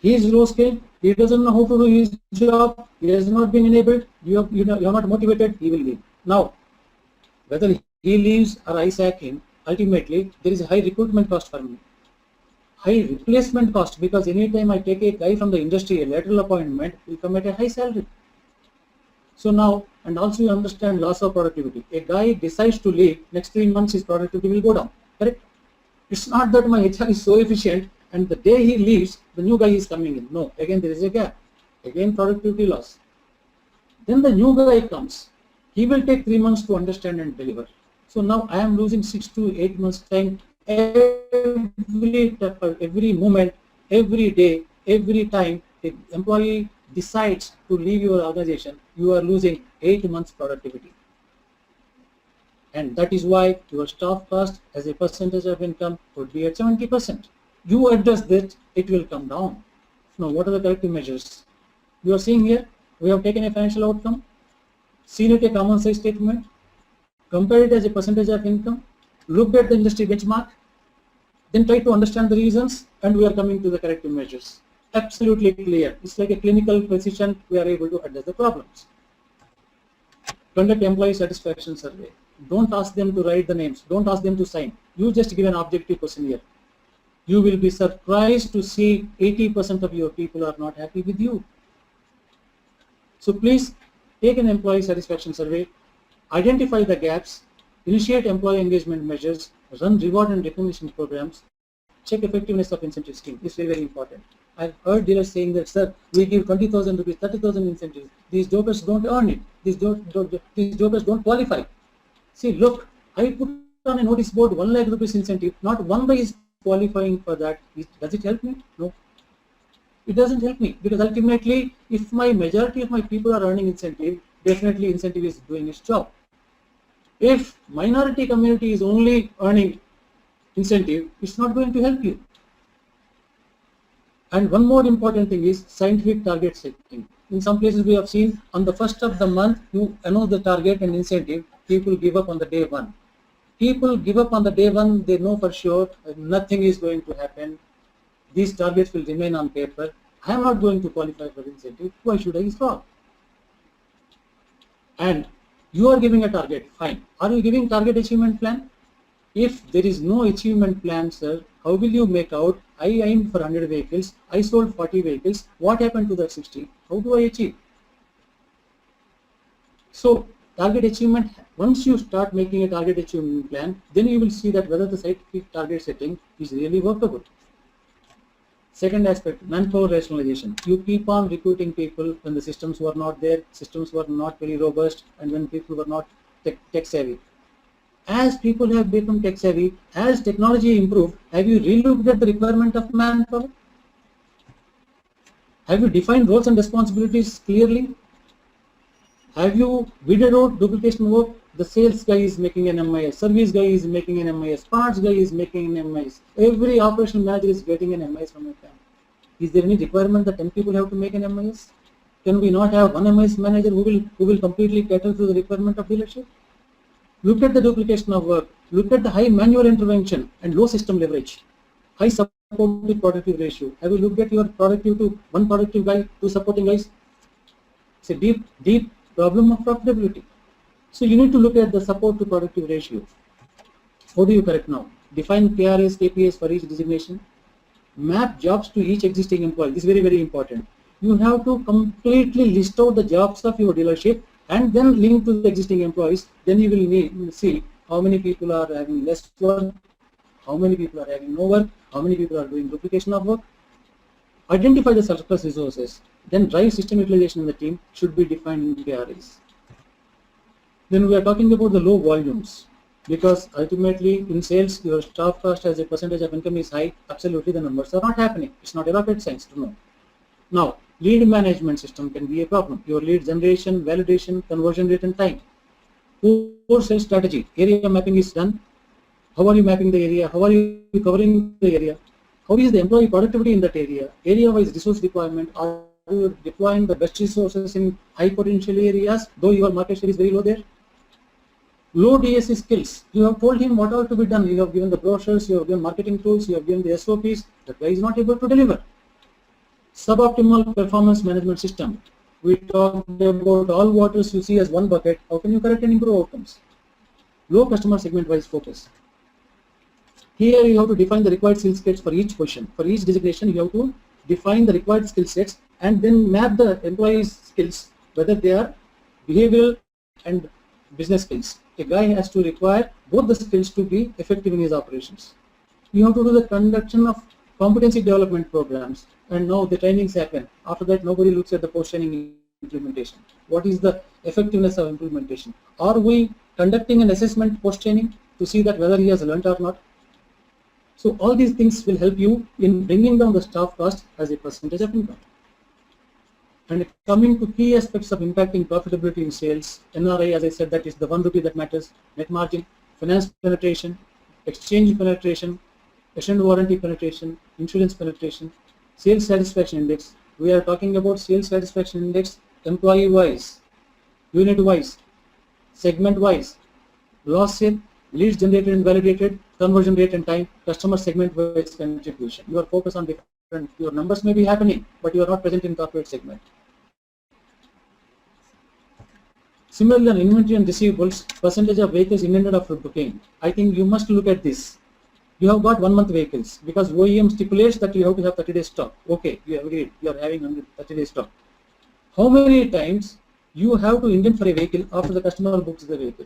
He is low skilled, he doesn't know how to do his job, he has not been enabled, you are not motivated, he will leave. Now, whether he leaves or I sack him, ultimately there is a high recruitment cost for me. High replacement cost, because anytime I take a guy from the industry, a lateral appointment will come at a high salary. So now, and also you understand loss of productivity. A guy decides to leave, next 3 months his productivity will go down, correct? It's not that my HR is so efficient and the day he leaves, the new guy is coming in. No, again there is a gap. Again productivity loss. Then the new guy comes. He will take 3 months to understand and deliver. So now I am losing 6 to 8 months time. Every moment, every day, every time the employee decides to leave your organization, you are losing 8 months productivity. And that is why your staff cost as a percentage of income would be at 70%. You adjust that, it will come down. Now, what are the corrective measures? You are seeing here, we have taken a financial outcome, seen it a common size statement, compared it as a percentage of income, looked at the industry benchmark, then try to understand the reasons, and we are coming to the corrective measures. Absolutely clear. It's like a clinical precision, we are able to address the problems. Conduct employee satisfaction survey. Don't ask them to write the names. Don't ask them to sign. You just give an objective questionnaire. You will be surprised to see 80% of your people are not happy with you. So please take an employee satisfaction survey, identify the gaps, initiate employee engagement measures, run reward and recognition programs, check effectiveness of incentive scheme. It's very, very important. I've heard dealers saying that, sir, we give 20,000 rupees, 30,000 incentives. These jobers don't earn it. These jobers don't qualify. See, look, I put on a notice board 1 lakh rupees incentive. Not one guy is qualifying for that. Does it help me? No. It doesn't help me, because ultimately, if my majority of my people are earning incentive, definitely incentive is doing its job. If minority community is only earning incentive, it's not going to help you. And one more important thing is scientific target setting. In some places we have seen on the first of the month, you announce the target and incentive, people give up on the day one. People give up on the day one, they know for sure nothing is going to happen. These targets will remain on paper. I am not going to qualify for incentive. Why should I stop? And You are giving a target, fine. Are you giving target achievement plan? If there is no achievement plan, sir, how will you make out, I aimed for 100 vehicles, I sold 40 vehicles, what happened to that 60? How do I achieve? So target achievement, once you start making a target achievement plan, then you will see that whether the scientific target setting is really workable. Second aspect, manpower rationalization. You keep on recruiting people when the systems were not there, systems were not very robust, and when people were not tech savvy. As people have become tech savvy, as technology improved, have you relooked at the requirement of manpower? Have you defined roles and responsibilities clearly? Have you weeded out duplication work? The sales guy is making an MIS, service guy is making an MIS, parts guy is making an MIS. Every operational manager is getting an MIS from a time. Is there any requirement that 10 people have to make an MIS? Can we not have one MIS manager who will completely cater to the requirement of dealership? Look at the duplication of work. Look at the high manual intervention and low system leverage. High support to productive ratio. Have you looked at your productive to one productive guy, two supporting guys? It's a deep problem of profitability. So you need to look at the support to productive ratio. How do you correct now? Define KRS, KPIs for each designation. Map jobs to each existing employee. This is very, very important. You have to completely list out the jobs of your dealership and then link to the existing employees. Then you will see how many people are having less work, how many people are having no work, how many people are doing duplication of work. Identify the surplus resources. Then drive system utilization in the team should be defined in KRAs. Then we are talking about the low volumes, because ultimately in sales your staff cost as a percentage of income is high. Absolutely, the numbers are not happening. It's not a rocket science to know. Now, lead management system can be a problem. Your lead generation, validation, conversion rate and time. Core sales strategy, area mapping is done. How are you mapping the area? How are you covering the area? How is the employee productivity in that area? Area-wise resource deployment. Are you deploying the best resources in high potential areas, though your market share is very low there? Low DSC skills. You have told him what all to be done. You have given the brochures, you have given marketing tools, you have given the SOPs. That guy is not able to deliver. Suboptimal performance management system. We talked about all waters you see as one bucket. How can you correct and improve outcomes? Low customer segment-wise focus. Here you have to define the required skill sets for each position. For each designation, you have to define the required skill sets and then map the employees' skills, whether they are behavioral and business skills. A guy has to require both the skills to be effective in his operations. You have to do the conduction of competency development programs, and now the trainings happen. After that, nobody looks at the post-training implementation. What is the effectiveness of implementation? Are we conducting an assessment post-training to see that whether he has learned or not? So all these things will help you in bringing down the staff cost as a percentage of income. And coming to key aspects of impacting profitability in sales, NRI, as I said, that is the 1 rupee that matters, net margin, finance penetration, exchange penetration, assured warranty penetration, insurance penetration, sales satisfaction index. We are talking about sales satisfaction index employee-wise, unit-wise, segment-wise, loss sale, leads generated and validated, conversion rate and time, customer segment-wise contribution. You are focused on different, your numbers may be happening, but you are not present in corporate segment. Similarly, on inventory and receivables, percentage of vehicles intended after booking. I think you must look at this. You have got 1 month vehicles because OEM stipulates that you have to have 30 days stock. Okay, you have agreed, you are having 30 days stock. How many times you have to indent for a vehicle after the customer books the vehicle?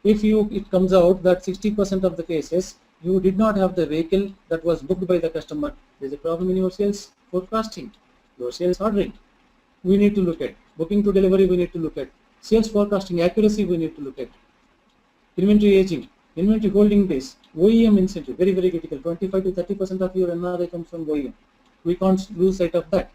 If it comes out that 60% of the cases you did not have the vehicle that was booked by the customer, there is a problem in your sales forecasting, your sales ordering. We need to look at booking to delivery. We need to look at sales forecasting accuracy. We need to look at inventory aging, inventory holding days, OEM incentive, very, very critical. 25 to 30% of your NRI comes from OEM. We can't lose sight of that.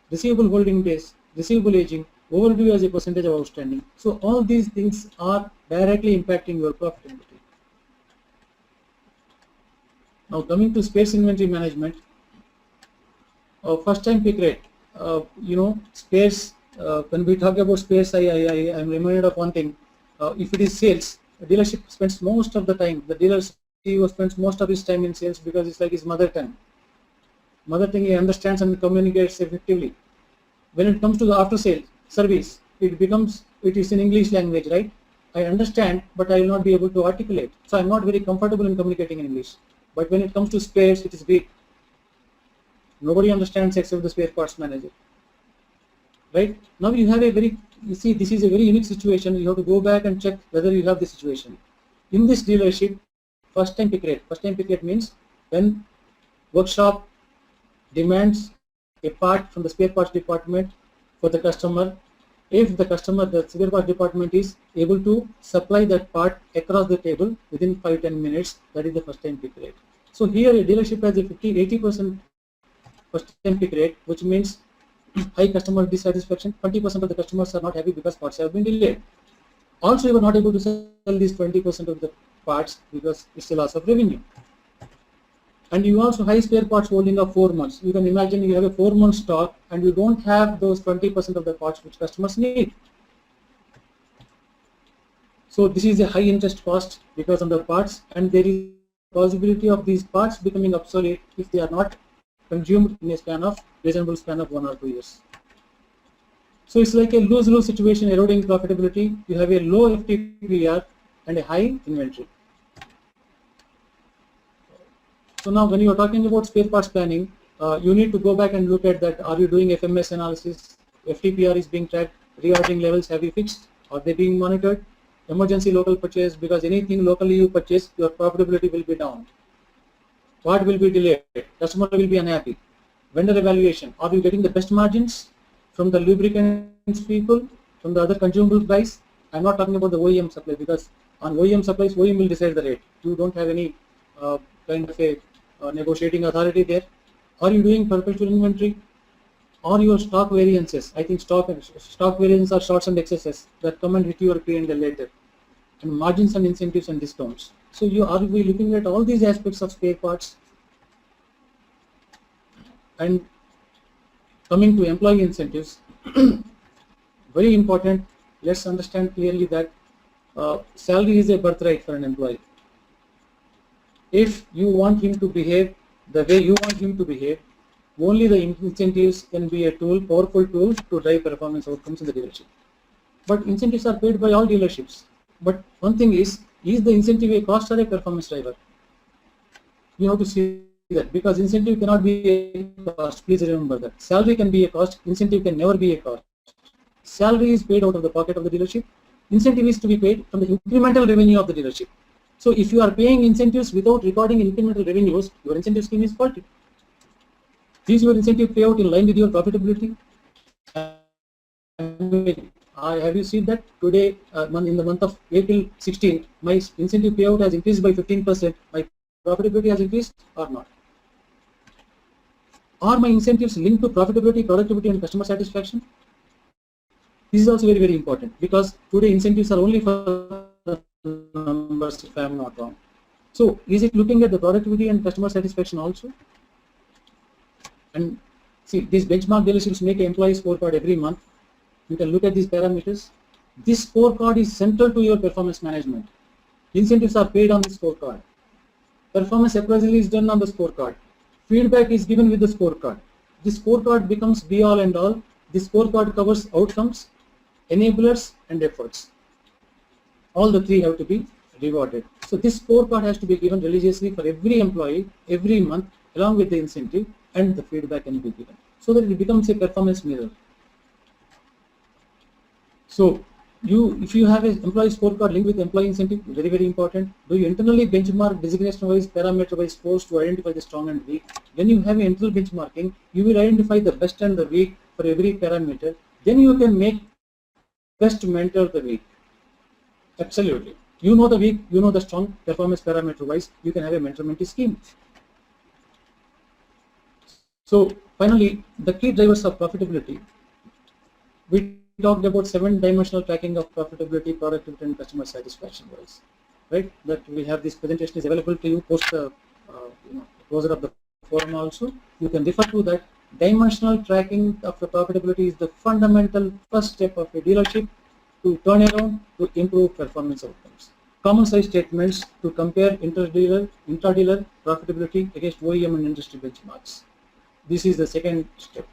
Receivable holding days, receivable aging, overdue as a percentage of outstanding. So all these things are directly impacting your profitability. Now coming to spares inventory management, first time pick rate. Spares. When we talk about spares, I am reminded of one thing. If it is sales, the dealership spends most of the time. The dealer CEO spends most of his time in sales because it's like his mother tongue. Mother tongue he understands and communicates effectively. When it comes to the after sale service, it becomes it is in English language, right? I understand, but I will not be able to articulate. So I'm not very comfortable in communicating in English. But when it comes to spares, it is big. Nobody understands except the spare parts manager. Right? Now you have a very, you see, this is a very unique situation. You have to go back and check whether you have this situation. In this dealership, first time pick rate. First time pick rate means when workshop demands a part from the spare parts department for the customer. If the customer, the spare parts department is able to supply that part across the table within 5-10 minutes, that is the first time pick rate. So here a dealership has a 50-80% first time pick rate, which means high customer dissatisfaction. 20% of the customers are not happy because parts have been delayed. Also, you are not able to sell these 20% of the parts because it's a loss of revenue. And you also high spare parts holding of 4 months. You can imagine you have a 4-month stock and you don't have those 20% of the parts which customers need. So this is a high interest cost because of the parts, and there is possibility of these parts becoming obsolete if they are not consumed in a reasonable span of 1 or 2 years. So it's like a lose-lose situation, eroding profitability. You have a low FTPR and a high inventory. So now when you are talking about spare parts planning, you need to go back and look at that. Are you doing FMS analysis? FTPR is being tracked. Reordering levels, have you fixed? Are they being monitored? Emergency local purchase, because anything locally you purchase, your profitability will be down. Part will be delayed. Customer will be unhappy. Vendor evaluation. Are you getting the best margins from the lubricants people, from the other consumable guys? I'm not talking about the OEM supply, because on OEM supplies, OEM will decide the rate. You don't have any kind of a negotiating authority there. Are you doing perpetual inventory? Or your stock variances? I think stock variances are shorts and excesses that come and hit your P&L later. And margins and incentives and discounts. So you are we looking at all these aspects of spare parts. And coming to employee incentives, very important. Let's understand clearly that salary is a birthright for an employee. If you want him to behave the way you want him to behave, only the incentives can be a tool, powerful tool to drive performance outcomes in the dealership. But incentives are paid by all dealerships. But one thing is the incentive a cost or a performance driver? You have to see that, because incentive cannot be a cost. Please remember that. Salary can be a cost, incentive can never be a cost. Salary is paid out of the pocket of the dealership. Incentive is to be paid from the incremental revenue of the dealership. So if you are paying incentives without recording incremental revenues, your incentive scheme is faulty. Is your incentive payout in line with your profitability? Have you seen that today, in the month of April 16, my incentive payout has increased by 15%. My profitability has increased or not? Are my incentives linked to profitability, productivity, and customer satisfaction? This is also very, very important, because today incentives are only for numbers, if I am not wrong. So is it looking at the productivity and customer satisfaction also? And see, these benchmark dealerships make an employee scorecard every month. You can look at these parameters. This scorecard is central to your performance management. Incentives are paid on the scorecard. Performance appraisal is done on the scorecard. Feedback is given with the scorecard. This scorecard becomes be all and all. This scorecard covers outcomes, enablers, and efforts. All the three have to be rewarded. So this scorecard has to be given religiously for every employee every month, along with the incentive, and the feedback can be given, so that it becomes a performance mirror. So if you have an employee scorecard linked with employee incentive, very, very important. Do you internally benchmark designation-wise, parameter-wise scores to identify the strong and weak? When you have internal benchmarking, you will identify the best and the weak for every parameter. Then you can make best mentor the weak. Absolutely. You know the weak, you know the strong. Performance parameter-wise, you can have a mentor-mentee scheme. So finally, the key drivers of profitability. We talked about 7-dimensional tracking of profitability, productivity, and customer satisfaction wise, right? That we have this presentation is available to you post the closure of the forum also. You can refer to that. Dimensional tracking of the profitability is the fundamental first step of a dealership to turn around to improve performance outcomes. Common size statements to compare intra-dealer profitability against OEM and industry benchmarks. This is the second step.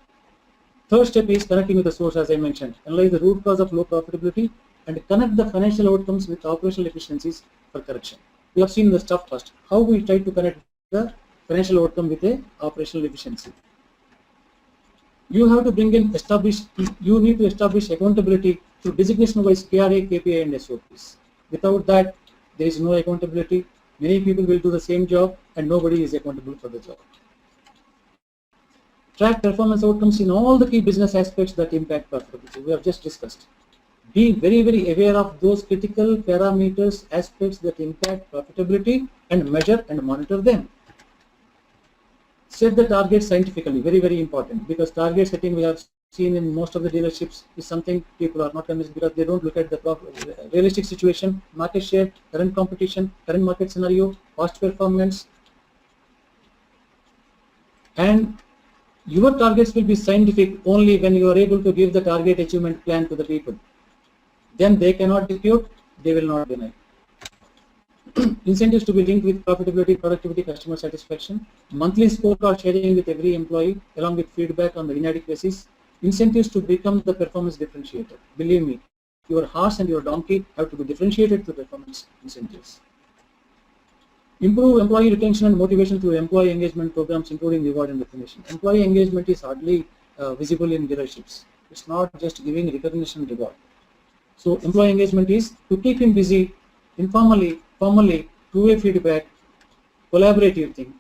Third step is connecting with the source, as I mentioned. Analyze the root cause of low profitability and connect the financial outcomes with operational efficiencies for correction. We have seen the stuff first. How we try to connect the financial outcome with a operational efficiency. You have to bring in you need to establish accountability through designation-wise KRA, KPI, and SOPs. Without that, there is no accountability. Many people will do the same job and nobody is accountable for the job. Track performance outcomes in all the key business aspects that impact profitability. We have just discussed. Be very, very aware of those critical parameters, aspects that impact profitability and measure and monitor them. Set the target scientifically, very, very important, because target setting we have seen in most of the dealerships is something people are not convinced because they don't look at the realistic situation, market share, current competition, current market scenario, past performance, and your targets will be scientific only when you are able to give the target achievement plan to the people. Then they cannot dispute, they will not deny. Incentives to be linked with profitability, productivity, customer satisfaction. Monthly scorecard sharing with every employee along with feedback on the inadequacies. Incentives to become the performance differentiator. Believe me, your horse and your donkey have to be differentiated to performance incentives. Improve employee retention and motivation through employee engagement programs, including reward and recognition. Employee engagement is hardly visible in dealerships. It's not just giving recognition and reward. So employee engagement is to keep him busy, informally, formally, two-way feedback, collaborative thing.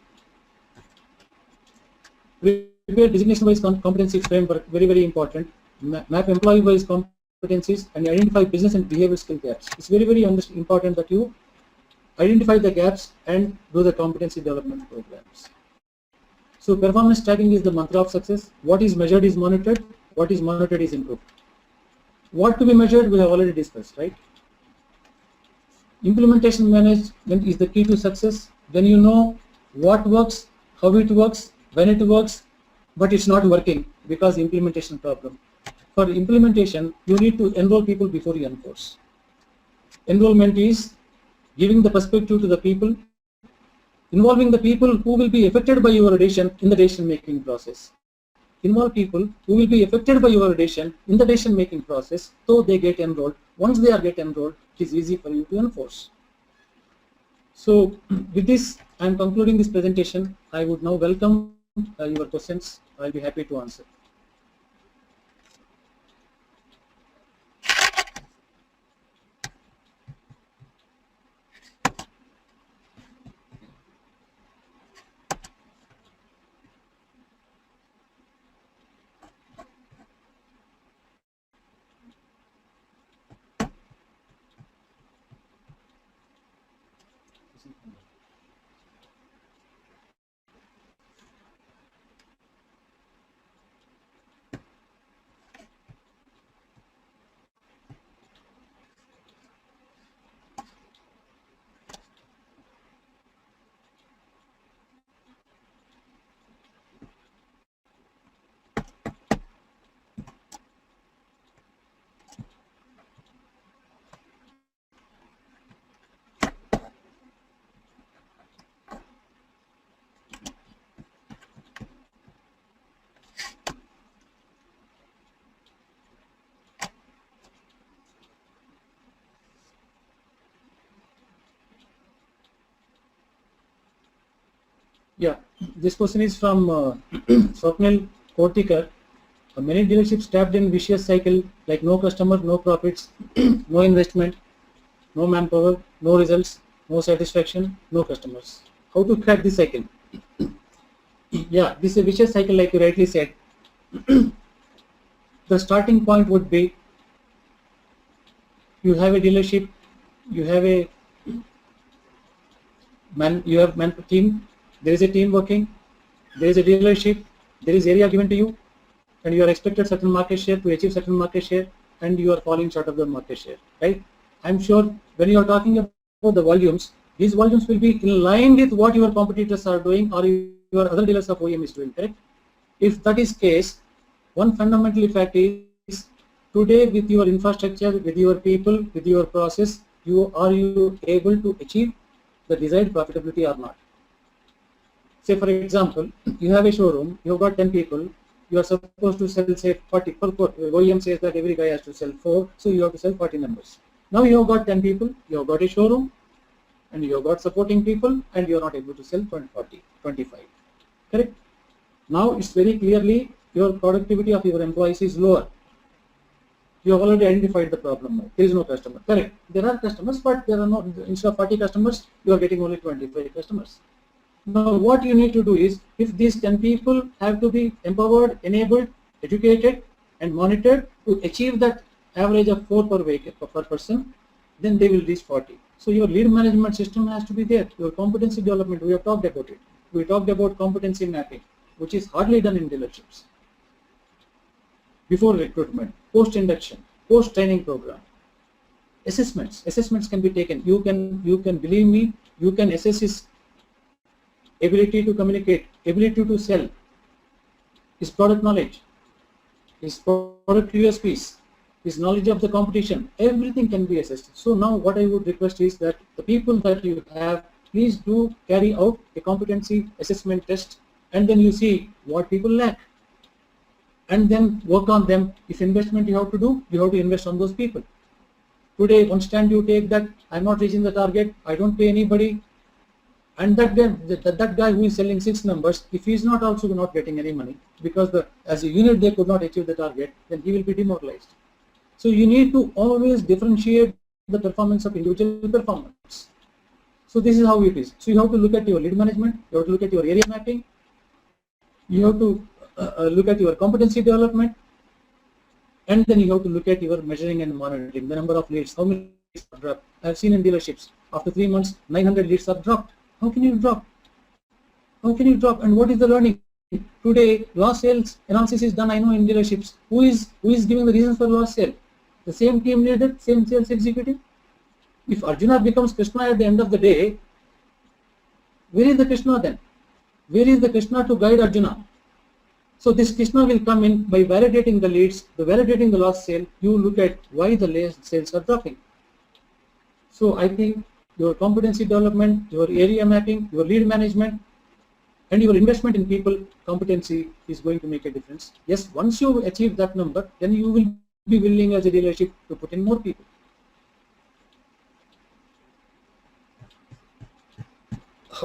Prepare designation-wise competency framework, very, very important. Map employee-wise competencies and identify business and behavior skill gaps. It's very, very important that you identify the gaps and do the competency development programs. So performance tracking is the mantra of success. What is measured is monitored. What is monitored is improved. What to be measured we have already discussed, right? Implementation management is the key to success. When you know what works, how it works, when it works, but it's not working because implementation problem. For implementation, you need to enroll people before you enforce. Enrollment is giving the perspective to the people, involving the people who will be affected by your decision in the decision-making process. Involve people who will be affected by your decision in the decision-making process, so they get enrolled. Once they get enrolled, it is easy for you to enforce. So, with this, I am concluding this presentation. I would now welcome your questions. I will be happy to answer. Yeah, this question is from Swapnil Kortikar. Many dealerships trapped in vicious cycle like no customer, no profits, no investment, no manpower, no results, no satisfaction, no customers. How to crack this cycle? Yeah, this is a vicious cycle like you rightly said. The starting point would be you have a dealership, you have a team. There is a team working, there is a dealership, there is area given to you, and you are expected certain market share to achieve certain market share, and you are falling short of the market share, right? I'm sure when you are talking about the volumes, these volumes will be in line with what your competitors are doing or your other dealers of OEM is doing, correct? If that is case, one fundamental fact is today with your infrastructure, with your people, with your process, are you able to achieve the desired profitability or not? Say for example, you have a showroom, you have got 10 people, you are supposed to sell, say, 40. OEM says that every guy has to sell 4, so you have to sell 40 numbers. Now you have got 10 people, you have got a showroom, and you have got supporting people, and you are not able to sell 40, 25. Correct? Now it's very clearly your productivity of your employees is lower. You have already identified the problem now. There is no customer. Correct. There are customers, but there are not. Instead of 40 customers, you are getting only 25 customers. Now what you need to do is, if these 10 people have to be empowered, enabled, educated, and monitored to achieve that average of 4 per vehicle per person, then they will reach 40. So your lead management system has to be there. Your competency development, we have talked about it. We talked about competency mapping, which is hardly done in dealerships. Before recruitment, post-induction, post-training program, assessments can be taken. You can believe me, you can assess his ability to communicate, ability to sell, his product knowledge, his product USPs, his knowledge of the competition, everything can be assessed. So now what I would request is that the people that you have, please do carry out a competency assessment test, and then you see what people lack, and then work on them. If investment you have to do, you have to invest on those people. Today, one stand you take that I'm not reaching the target, I don't pay anybody, and that guy who is selling 6 numbers, if he is not also not getting any money, because as a unit they could not achieve the target, then he will be demoralized. So you need to always differentiate the performance of individual performance. So this is how it is. So you have to look at your lead management, you have to look at your area mapping, you have to look at your competency development, and then you have to look at your measuring and monitoring the number of leads. How many leads are dropped? I have seen in dealerships, after 3 months, 900 leads are dropped. How can you drop? How can you drop? And what is the learning? Today, lost sales analysis is done, I know, in dealerships. Who is giving the reasons for lost sale? The same team leader, same sales executive. If Arjuna becomes Krishna at the end of the day, where is the Krishna then? Where is the Krishna to guide Arjuna? So this Krishna will come in by validating the leads, validating the lost sale. You look at why the sales are dropping. So I think your competency development, your area mapping, your lead management, and your investment in people competency is going to make a difference. Yes, once you achieve that number, then you will be willing as a dealership to put in more people.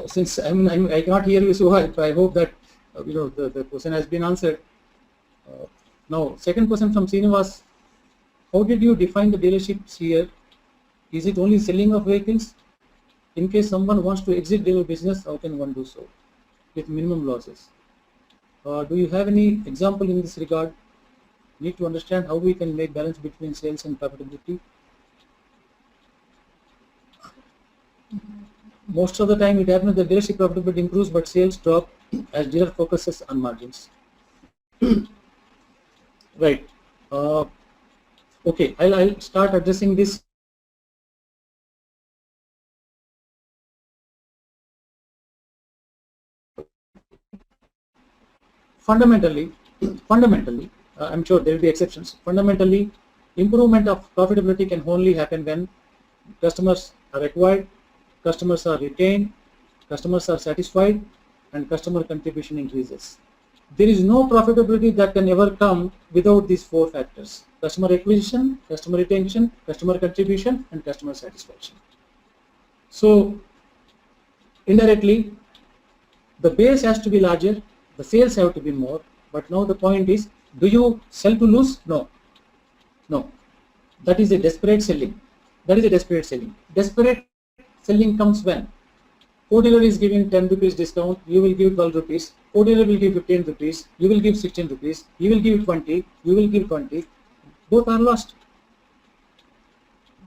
Since I cannot hear you so high, I hope that the question has been answered. Now, second question from Srinivas: how did you define the dealerships here? Is it only selling of vehicles? In case someone wants to exit dealer business, how can one do so with minimum losses? Do you have any example in this regard? Need to understand how we can make balance between sales and profitability. Most of the time it happens that dealership profitability improves but sales drop as dealer focuses on margins. Right. Okay, I'll start addressing this. Fundamentally, I'm sure there will be exceptions. Fundamentally, improvement of profitability can only happen when customers are acquired, customers are retained, customers are satisfied, and customer contribution increases. There is no profitability that can ever come without these 4 factors: customer acquisition, customer retention, customer contribution, and customer satisfaction. So indirectly, the base has to be larger, the sales have to be more, but now the point is, do you sell to lose? No. No. That is a desperate selling. Desperate selling comes when co-dealer is giving 10 rupees discount, you will give 12 rupees, co-dealer will give 15 rupees, you will give 16 rupees, he will give 20, you will give 20, both are lost.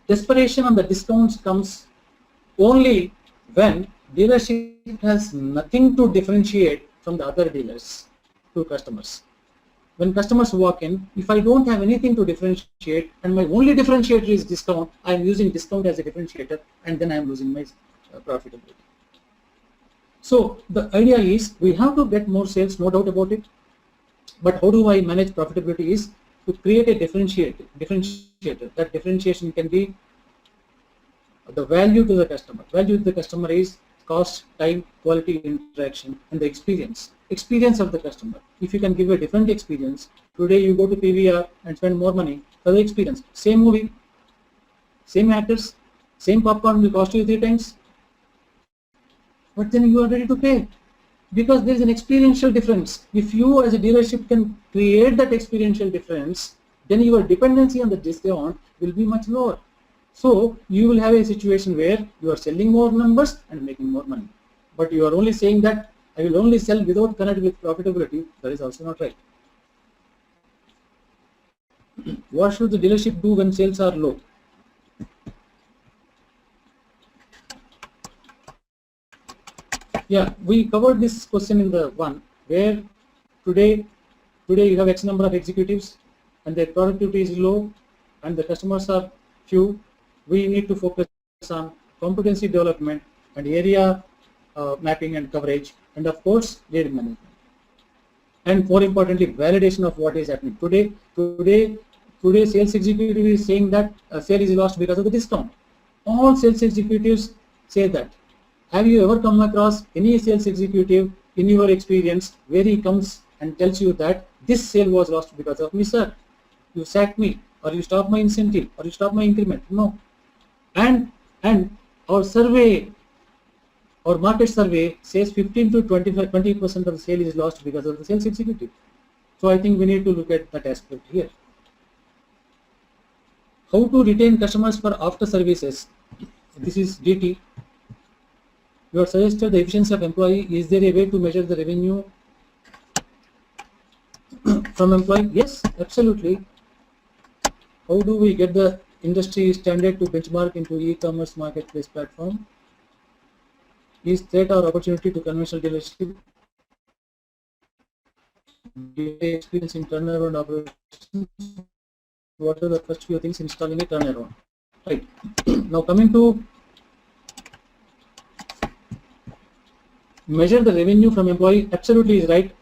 Desperation on the discounts comes only when dealership has nothing to differentiate from the other dealers to customers. When customers walk in, if I don't have anything to differentiate and my only differentiator is discount, I am using discount as a differentiator, and then I am losing my profitability. So the idea is we have to get more sales, no doubt about it, but how do I manage profitability is to create a differentiator. That differentiation can be the value to the customer. Value to the customer is cost, time, quality, interaction, and the experience of the customer. If you can give a different experience, today you go to PVR and spend more money for the experience. Same movie, same actors, same popcorn will cost you 3 times, but then you are ready to pay because there is an experiential difference. If you as a dealership can create that experiential difference, then your dependency on the discount will be much lower. So you will have a situation where you are selling more numbers and making more money, but you are only saying that I will only sell without connect with profitability. That is also not right. What should the dealership do when sales are low? Yeah, we covered this question in the one where today you have X number of executives and their productivity is low and the customers are few. We need to focus on competency development and area mapping and coverage, and of course lead management. And more importantly, validation of what is happening. Today sales executive is saying that a sale is lost because of the discount. All sales executives say that. Have you ever come across any sales executive in your experience where he comes and tells you that this sale was lost because of me, sir? You sacked me, or you stopped my incentive, or you stopped my increment? No. And our survey, our market survey says 15 to 20% of the sale is lost because of the sales executive. So I think we need to look at that aspect here. How to retain customers for after services? This is DT. You have suggested the efficiency of employee. Is there a way to measure the revenue from employee? Yes, absolutely. How do we get the industry standard to benchmark into e-commerce marketplace platform? Is threat or opportunity to conventional dealership? Experience in turnaround operations. What are the first few things installing a turnaround? Right. Now coming to measure the revenue from employee, absolutely is right.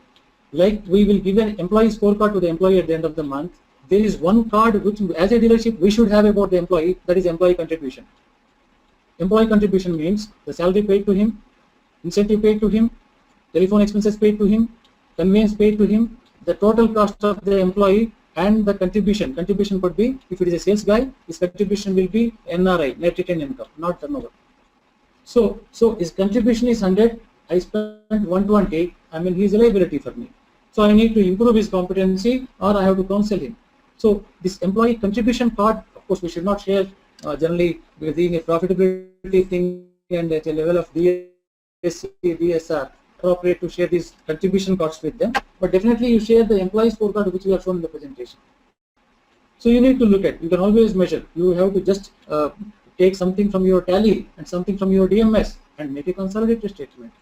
Like we will give an employee scorecard to the employee at the end of the month. There is one card which as a dealership we should have about the employee, that is employee contribution. Employee contribution means the salary paid to him, incentive paid to him, telephone expenses paid to him, conveyance paid to him, the total cost of the employee, and the contribution. Contribution could be, if it is a sales guy, his contribution will be NRI, net retained income, not turnover. So his contribution is 100, I spent 120, I mean he is a liability for me. So I need to improve his competency or I have to counsel him. So this employee contribution card, of course we should not share generally being a profitability thing and at a level of DSC, DSR, appropriate to share these contribution cards with them, but definitely you share the employee scorecard which we have shown in the presentation. So you need to look at, you can always measure, you have to just take something from your tally and something from your DMS and make a consolidated statement.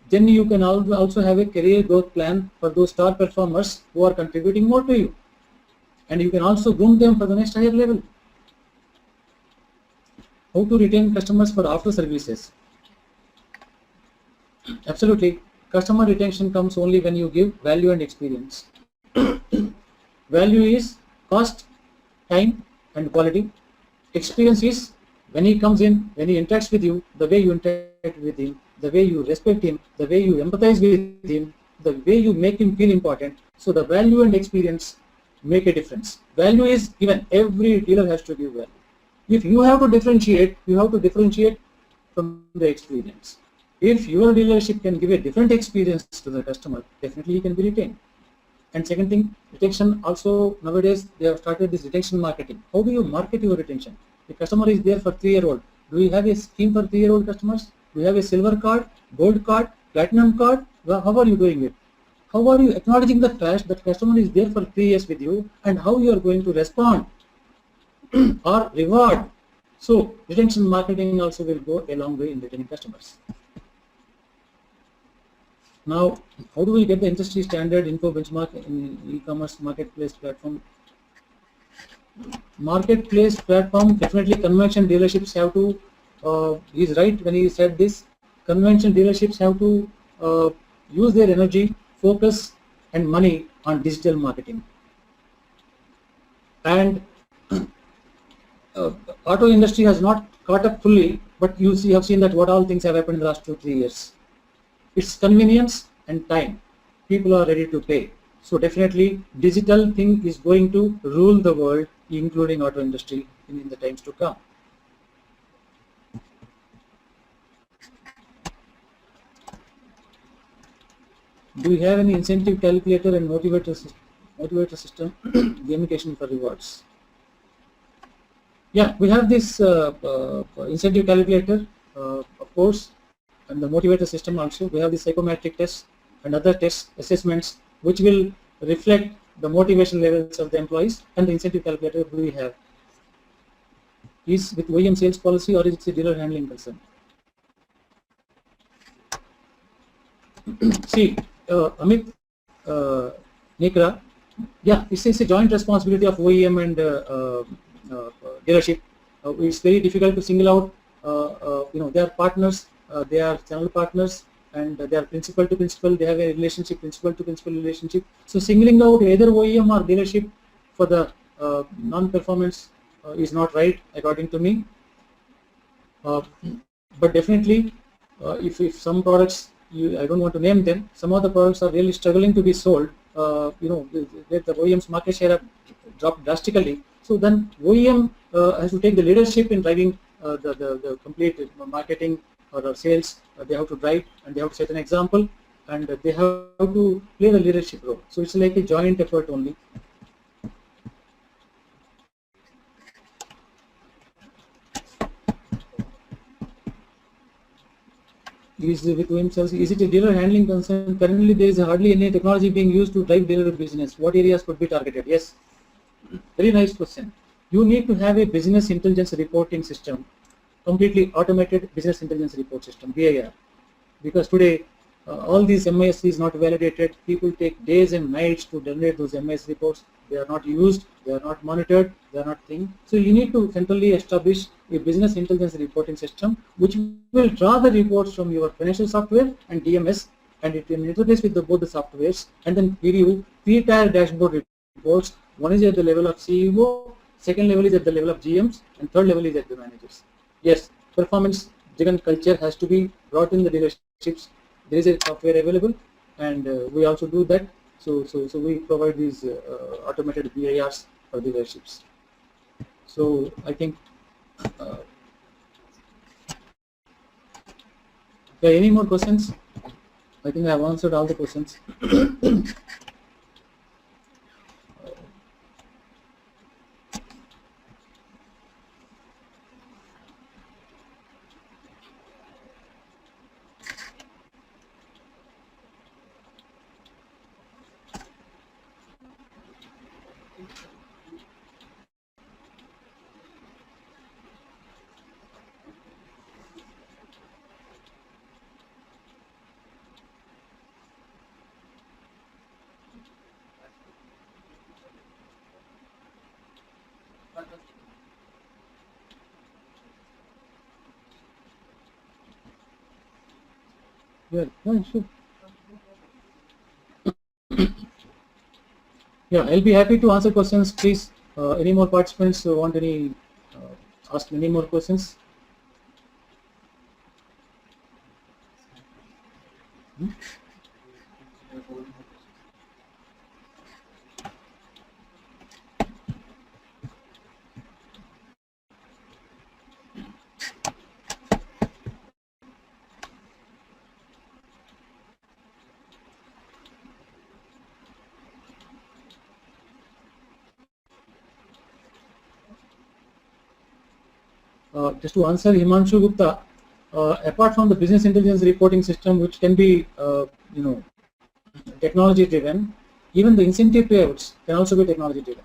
Then you can also have a career growth plan for those star performers who are contributing more to you, and you can also groom them for the next higher level. How to retain customers for after services? Absolutely, customer retention comes only when you give value and experience. Value is cost, time and quality. Experience is when he comes in, when he interacts with you, the way you interact with him, the way you respect him, the way you empathize with him, the way you make him feel important. So the value and experience make a difference. Value is given, every dealer has to give value. If you have to differentiate, you have to differentiate from the experience. If your dealership can give a different experience to the customer, definitely he can be retained. And second thing, retention also nowadays they have started this retention marketing. How do you market your retention? The customer is there for 3-year-old. Do we have a scheme for 3-year-old customers? Do you have a silver card, gold card, platinum card? Well, how are you doing it? How are you acknowledging the fact that customer is there for 3 years with you and how you are going to respond or reward? So retention marketing also will go a long way in retaining customers. Now, how do we get the industry standard info benchmark in e-commerce marketplace platform? Marketplace platform, definitely conventional dealerships have to, he's right when he said this, conventional dealerships have to use their energy, focus and money on digital marketing. And auto industry has not caught up fully, But you see, have seen that what all things have happened in the last 2-3 years. It's convenience and time. People are ready to pay. So definitely digital thing is going to rule the world, including auto industry in the times to come. Do we have any incentive calculator and motivator system gamification for rewards? Yeah, we have this incentive calculator, of course, and the motivator system also. We have the psychometric tests and other tests, assessments, which will reflect the motivation levels of the employees, and the incentive calculator we have. Is with OEM sales policy or is it a dealer handling concern? See, Amit, Nikra, yeah, it's a joint responsibility of OEM and dealership. It's very difficult to single out. They are partners, they are channel partners, and they are principal to principal. They have a relationship, principal to principal relationship. So singling out either OEM or dealership for the non-performance is not right, according to me. But definitely, if some products, I don't want to name them, some of the products are really struggling to be sold. The OEM's market share have dropped drastically. So then OEM has to take the leadership in driving the complete marketing or sales. They have to drive and they have to set an example, and they have to play the leadership role. So it's like a joint effort only. Is with OEM sales, is it a dealer handling concern? Currently, there is hardly any technology being used to drive dealer business. What areas could be targeted? Yes, very nice question. You need to have a business intelligence reporting system, completely automated business intelligence report system, BIR. Because today, all these MIS is not validated. People take days and nights to generate those MIS reports. They are not used, they are not monitored, they are not things. So you need to centrally establish a business intelligence reporting system which will draw the reports from your financial software and DMS, and it will interface with both the softwares, and then give you 3-tier dashboard reports. One is at the level of CEO, second level is at the level of GMs, and third level is at the managers. Yes, performance driven culture has to be brought in the dealerships. There is a software available, and we also do that. So we provide these automated BIRs for dealerships. So I think, yeah, any more questions? I think I have answered all the questions. Yeah, sure. Yeah, I'll be happy to answer questions. Please, any more participants who want any ask any more questions? Just to answer Himanshu Gupta, apart from the business intelligence reporting system, which can be technology driven, even the incentive payouts can also be technology driven.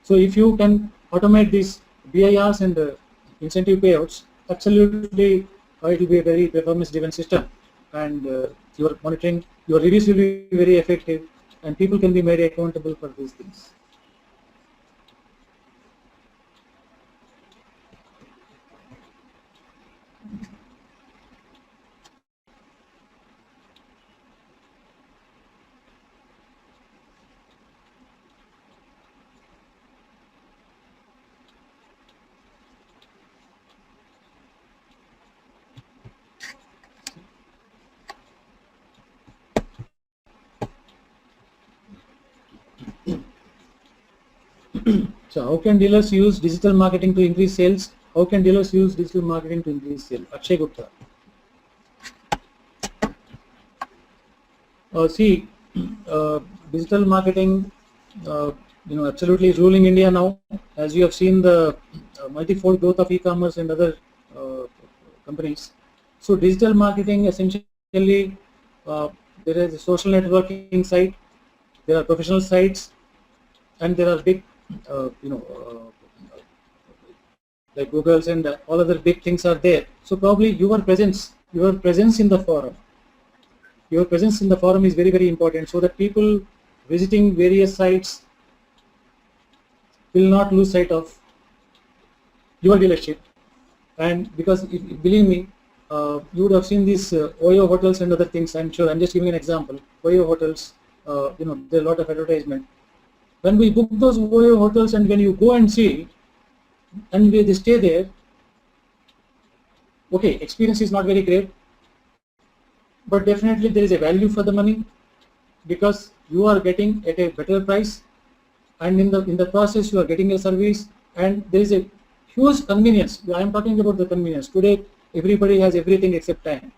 So if you can automate these BIRs and incentive payouts, absolutely it will be a very performance driven system, and your monitoring, your reviews will be very effective, and people can be made accountable for these things. So how can dealers use digital marketing to increase sales? How can dealers use digital marketing to increase sales? Akshay Gupta. See, digital marketing, absolutely is ruling India now. As you have seen the multifold growth of e-commerce and other companies. So digital marketing essentially, there is a social networking site, there are professional sites, and there are big, like Google's and all other big things are there. So probably your presence in the forum. Your presence in the forum is very, very important so that people visiting various sites will not lose sight of your dealership. And because, believe me, you would have seen these OYO hotels and other things. I'm sure. I'm just giving an example. OYO hotels, there are a lot of advertisement. When we book those OYO hotels and when you go and see, and they stay there, okay, experience is not very great, but definitely there is a value for the money because you are getting at a better price, and in the process you are getting a service, and there is a huge convenience. I am talking about the convenience. Today everybody has everything except time.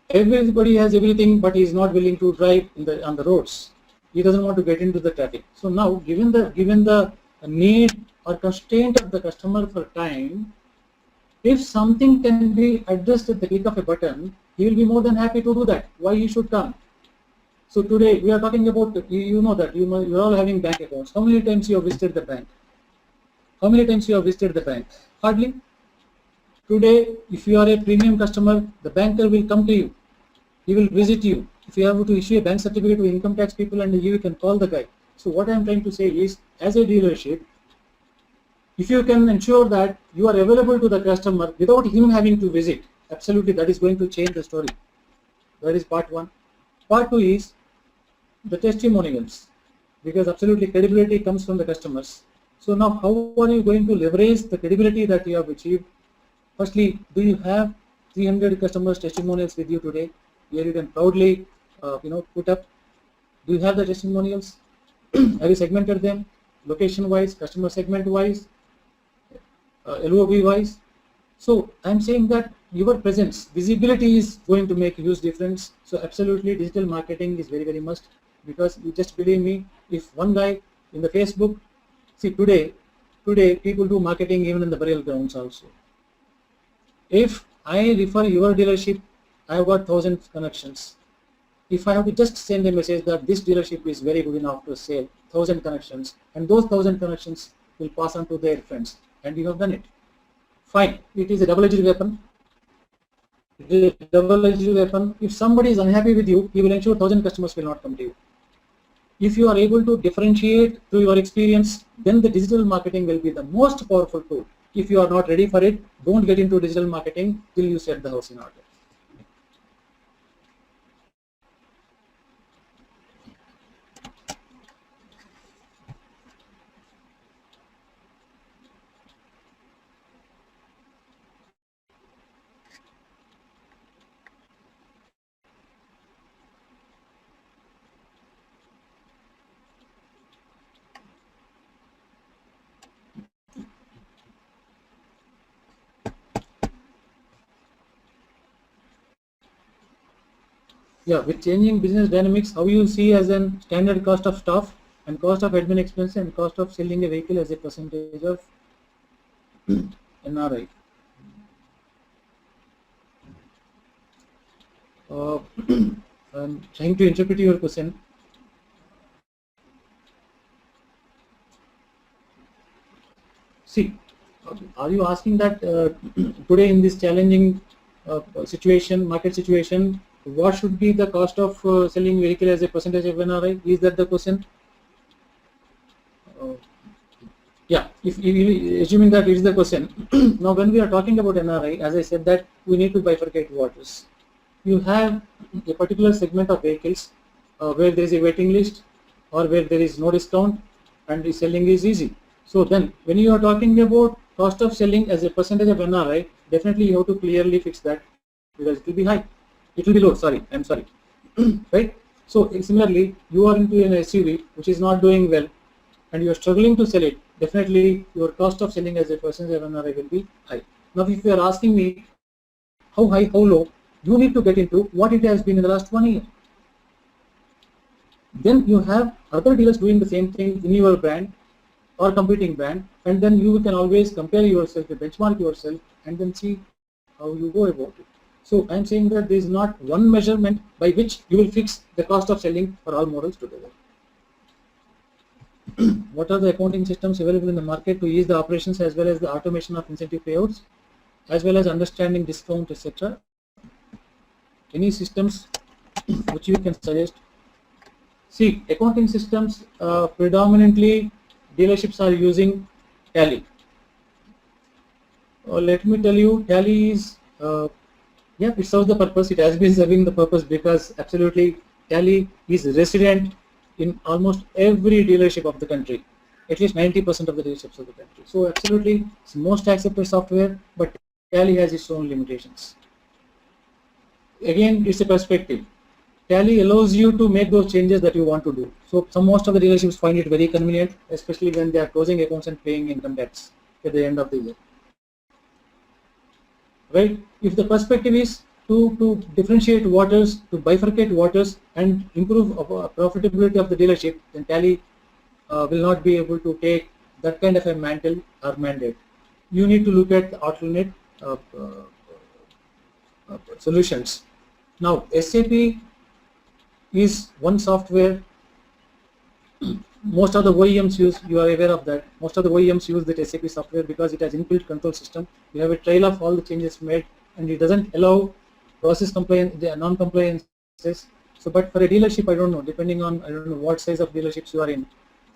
Everybody has everything, but he is not willing to drive on the roads. He doesn't want to get into the traffic. So now, given the need or constraint of the customer for time, if something can be addressed at the click of a button, he will be more than happy to do that. Why he should come? So today we are talking about, you are all having bank accounts. How many times you have visited the bank? How many times you have visited the bank? Hardly. Today, if you are a premium customer, the banker will come to you. He will visit you. If you have to issue a bank certificate to income tax people, and you can call the guy. So what I am trying to say is, as a dealership, if you can ensure that you are available to the customer without him having to visit, absolutely that is going to change the story. That is part one. Part two is the testimonials, because absolutely credibility comes from the customers. So now, how are you going to leverage the credibility that you have achieved? Firstly, do you have 300 customers testimonials with you today? Here you can proudly, put up. Do you have the testimonials? Have you segmented them, location-wise, customer segment-wise, LOB-wise? So I'm saying that your presence, visibility is going to make a huge difference. So absolutely, digital marketing is very, very must. Because you just believe me, if one guy in the Facebook, see today people do marketing even in the burial grounds also. If I refer your dealership, I have got 1,000 connections. If I have to just send a message that this dealership is very good enough to sell, 1,000 connections, and those 1,000 connections will pass on to their friends, and you have done it. Fine, it is a double-edged weapon. It is a double-edged weapon. If somebody is unhappy with you, he will ensure 1,000 customers will not come to you. If you are able to differentiate through your experience, then the digital marketing will be the most powerful tool. If you are not ready for it, don't get into digital marketing till you set the house in order. Yeah, with changing business dynamics, how you see as an standard cost of staff and cost of admin expense and cost of selling a vehicle as a percentage of NRI. I'm trying to interpret your question. See, are you asking that today in this challenging market situation, what should be the cost of selling vehicle as a percentage of NRI? Is that the question? Yeah, if assuming that it is the question. Now, when we are talking about NRI, as I said, that we need to bifurcate waters. You have a particular segment of vehicles where there is a waiting list or where there is no discount and the selling is easy. So then, when you are talking about cost of selling as a percentage of NRI, definitely you have to clearly fix that because it will be high. It will be low. Sorry, I'm sorry. Right. So similarly, you are into an SUV which is not doing well and you are struggling to sell it, definitely your cost of selling as a percentage of NRI will be high. Now if you are asking me how high, how low, you need to get into what it has been in the last 1 year. Then you have other dealers doing the same thing in your brand or competing brand, and then you can always compare yourself, benchmark yourself, and then see how you go about it. So I am saying that there is not one measurement by which you will fix the cost of selling for all models together. What are the accounting systems available in the market to ease the operations as well as the automation of incentive payouts, as well as understanding discount, etc. Any systems which you can suggest? See, accounting systems predominantly dealerships are using Tally. Let me tell you, Tally is yeah, it serves the purpose. It has been serving the purpose because absolutely Tally is resident in almost every dealership of the country, at least 90% of the dealerships of the country. So absolutely, it's most accepted software, but Tally has its own limitations. Again, it's a perspective. Tally allows you to make those changes that you want to do. So most of the dealerships find it very convenient, especially when they are closing accounts and paying income tax at the end of the year. Right? If the perspective is to differentiate waters, to bifurcate waters and improve profitability of the dealership, then Tally will not be able to take that kind of a mantle or mandate. You need to look at alternate solutions. Now, SAP is one software most of the OEMs use, you are aware of that, most of the OEMs use that SAP software because it has inbuilt control system. You have a trail of all the changes made and it doesn't allow process compliance, the non-compliances. So but for a dealership, I don't know, depending on, I don't know what size of dealerships you are in.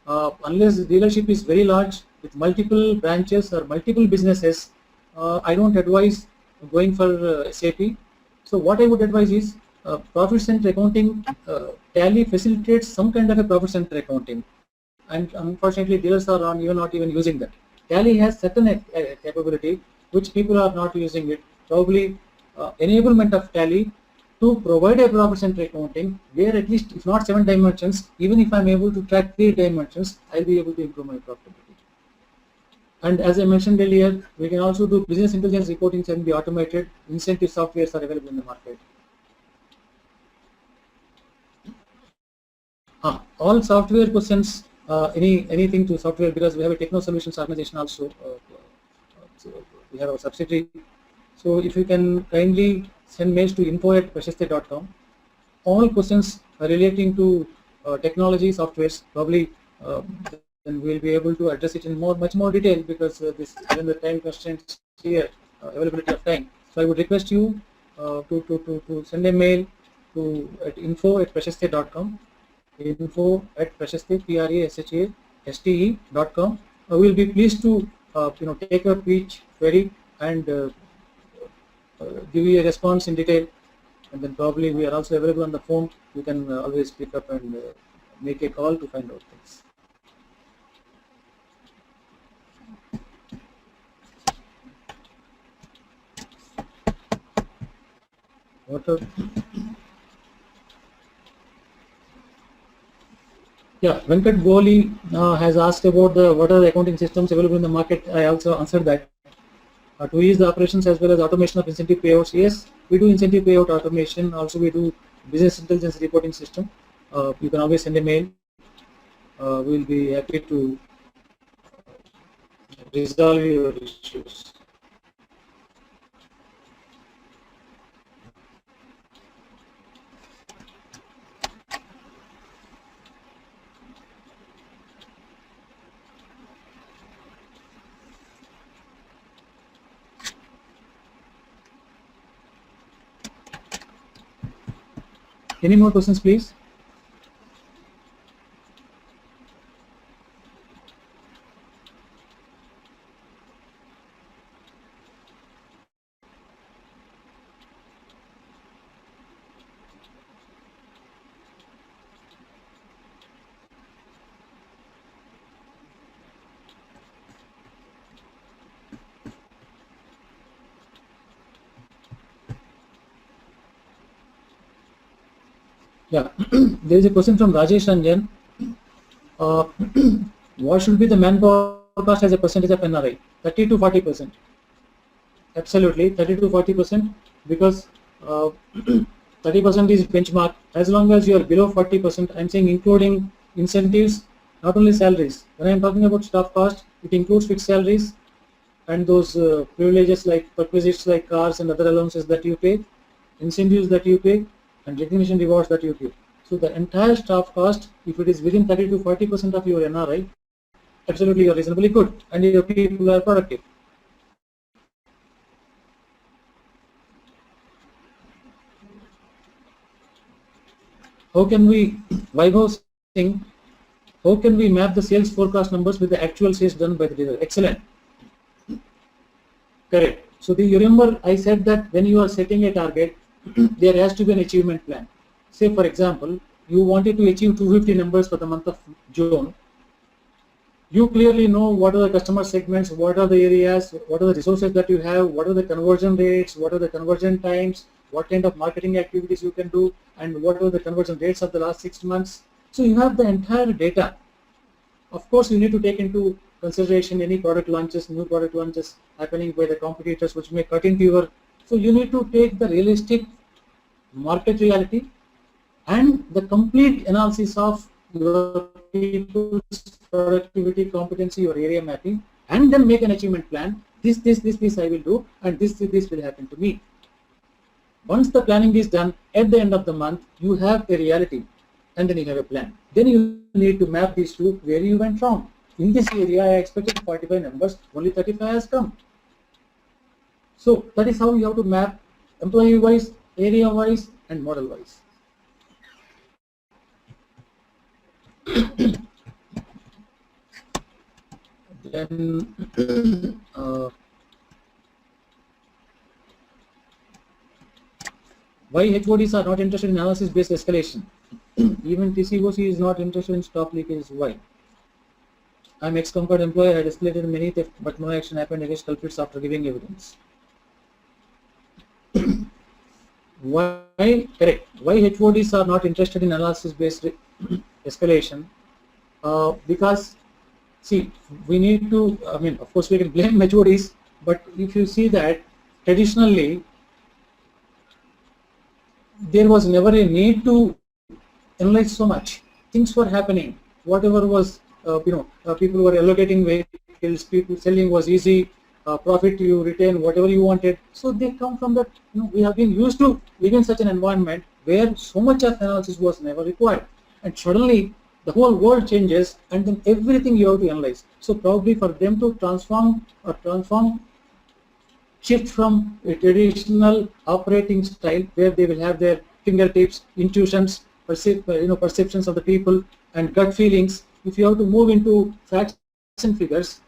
Unless the dealership is very large with multiple branches or multiple businesses, I don't advise going for SAP. So what I would advise is profit center accounting. Tally facilitates some kind of a profit center accounting, and unfortunately dealers are not even using that. Tally has certain capability which people are not using it. Probably enablement of Tally to provide a profit center accounting where at least if not 7 dimensions, even if I am able to track 3 dimensions, I will be able to improve my profitability. And as I mentioned earlier, we can also do business intelligence reporting can be automated. Incentive softwares are available in the market. All software questions, anything to software, because we have a techno solutions organization also. So we have a subsidiary. So if you can kindly send mails to info@prashasthe.com. All questions relating to technology softwares, probably then we'll be able to address it in much more detail because this given the time constraints here, availability of time. So I would request you to send a mail to at info@prashasthe.com. info@prashasthe, prashasthe.com. We will be pleased to take up each query and give you a response in detail, and then probably we are also available on the phone. You can always pick up and make a call to find out things. What are Yeah, Venkat Goli has asked about what are the accounting systems available in the market. I also answered that. To ease the operations as well as automation of incentive payouts. Yes, we do incentive payout automation. Also, we do business intelligence reporting system. You can always send a mail. We will be happy to resolve your issues. Any more questions, please? Yeah, there is a question from Rajesh Ranjan. Uh, what should be the manpower cost as a percentage of NRI? 30 to 40%. Absolutely, 30 to 40%, because 30% is benchmark. As long as you are below 40%, I'm saying including incentives, not only salaries. When I'm talking about staff cost, it includes fixed salaries and those privileges like perquisites like cars and other allowances that you pay, incentives that you pay, and recognition rewards that you give. So the entire staff cost, if it is within 30 to 40% of your NRI, absolutely you're reasonably good and your people are productive. How can we, Vaibhav Singh, how can we map the sales forecast numbers with the actual sales done by the dealer? Excellent. Correct. So you remember I said that when you are setting a target, there has to be an achievement plan. Say for example, you wanted to achieve 250 numbers for the month of June. You clearly know what are the customer segments, what are the areas, what are the resources that you have, what are the conversion rates, what are the conversion times, what kind of marketing activities you can do, and what are the conversion rates of the last 6 months. So you have the entire data. Of course, you need to take into consideration any product launches, new product launches happening by the competitors which may cut into your. So you need to take the realistic market reality and the complete analysis of your people's productivity, competency, your area mapping, and then make an achievement plan. This I will do, and this will happen to me. Once the planning is done, at the end of the month, you have a reality, and then you have a plan. Then you need to map these two where you went wrong. In this area, I expected 45 numbers, only 35 has come. So that is how you have to map employee-wise, area-wise, and model-wise. Then why HODs are not interested in analysis-based escalation? Even TCOC is not interested in stop leakage. Why? I'm ex-Concord employee. I had escalated many theft, but no action happened against culprits after giving evidence. Why? Correct. Why HODs are not interested in analysis-based escalation? Because, see, we need to. I mean, of course, we can blame HODs, but if you see that traditionally there was never a need to analyze so much. Things were happening. Whatever was, people were allocating vehicles. People selling was easy. Profit you retain whatever you wanted. So they come from that. We have been used to live in such an environment where so much of analysis was never required, and suddenly the whole world changes, and then everything you have to analyze. So probably for them to shift from a traditional operating style where they will have their fingertips, intuitions, perceptions of the people, and gut feelings. If you have to move into facts and figures,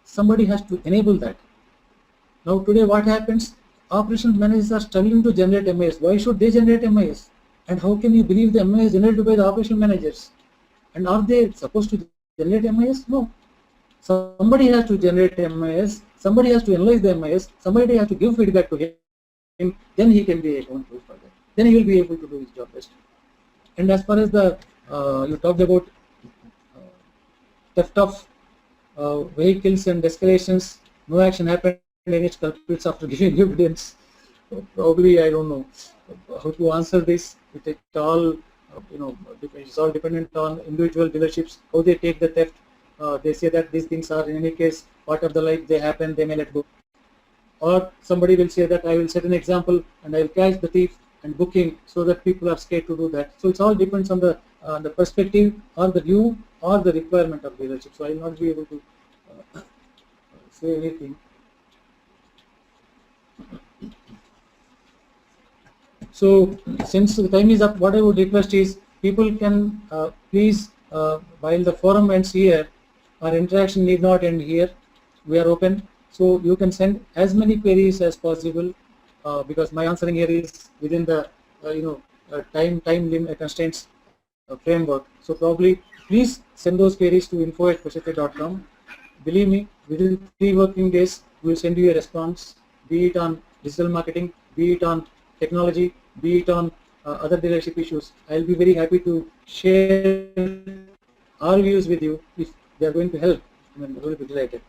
somebody has to enable that. Now today what happens? Operations managers are struggling to generate MIS. Why should they generate MIS? And how can you believe the MIS generated by the operation managers? And are they supposed to generate MIS? No. Somebody has to generate MIS, somebody has to analyze the MIS, somebody has to give feedback to him, then he can be accountable for that. Then he will be able to do his job best. And as far as the, you talked about theft of vehicles and escalations, no action happened against culprits after giving evidence. Probably I don't know how to answer this. It all, it's all dependent on individual dealerships, how they take the theft. They say that these things are in any case part of the life, they happen, they may let go. Or somebody will say that I will set an example and I will catch the thief and book him, so that people are scared to do that. So it all depends on the perspective or the view or the requirement of dealership. So I will not be able to say anything. So since the time is up, what I would request is people can please, while the forum ends here, our interaction need not end here. We are open, so you can send as many queries as possible, because my answering here is within the time limit constraints framework. So probably please send those queries to info@prosecute.com. Believe me, within 3 working days we will send you a response, be it on digital marketing, be it on technology, be it on other dealership issues, I'll be very happy to share our views with you. If they are going to help, I mean, I'm going to be delighted.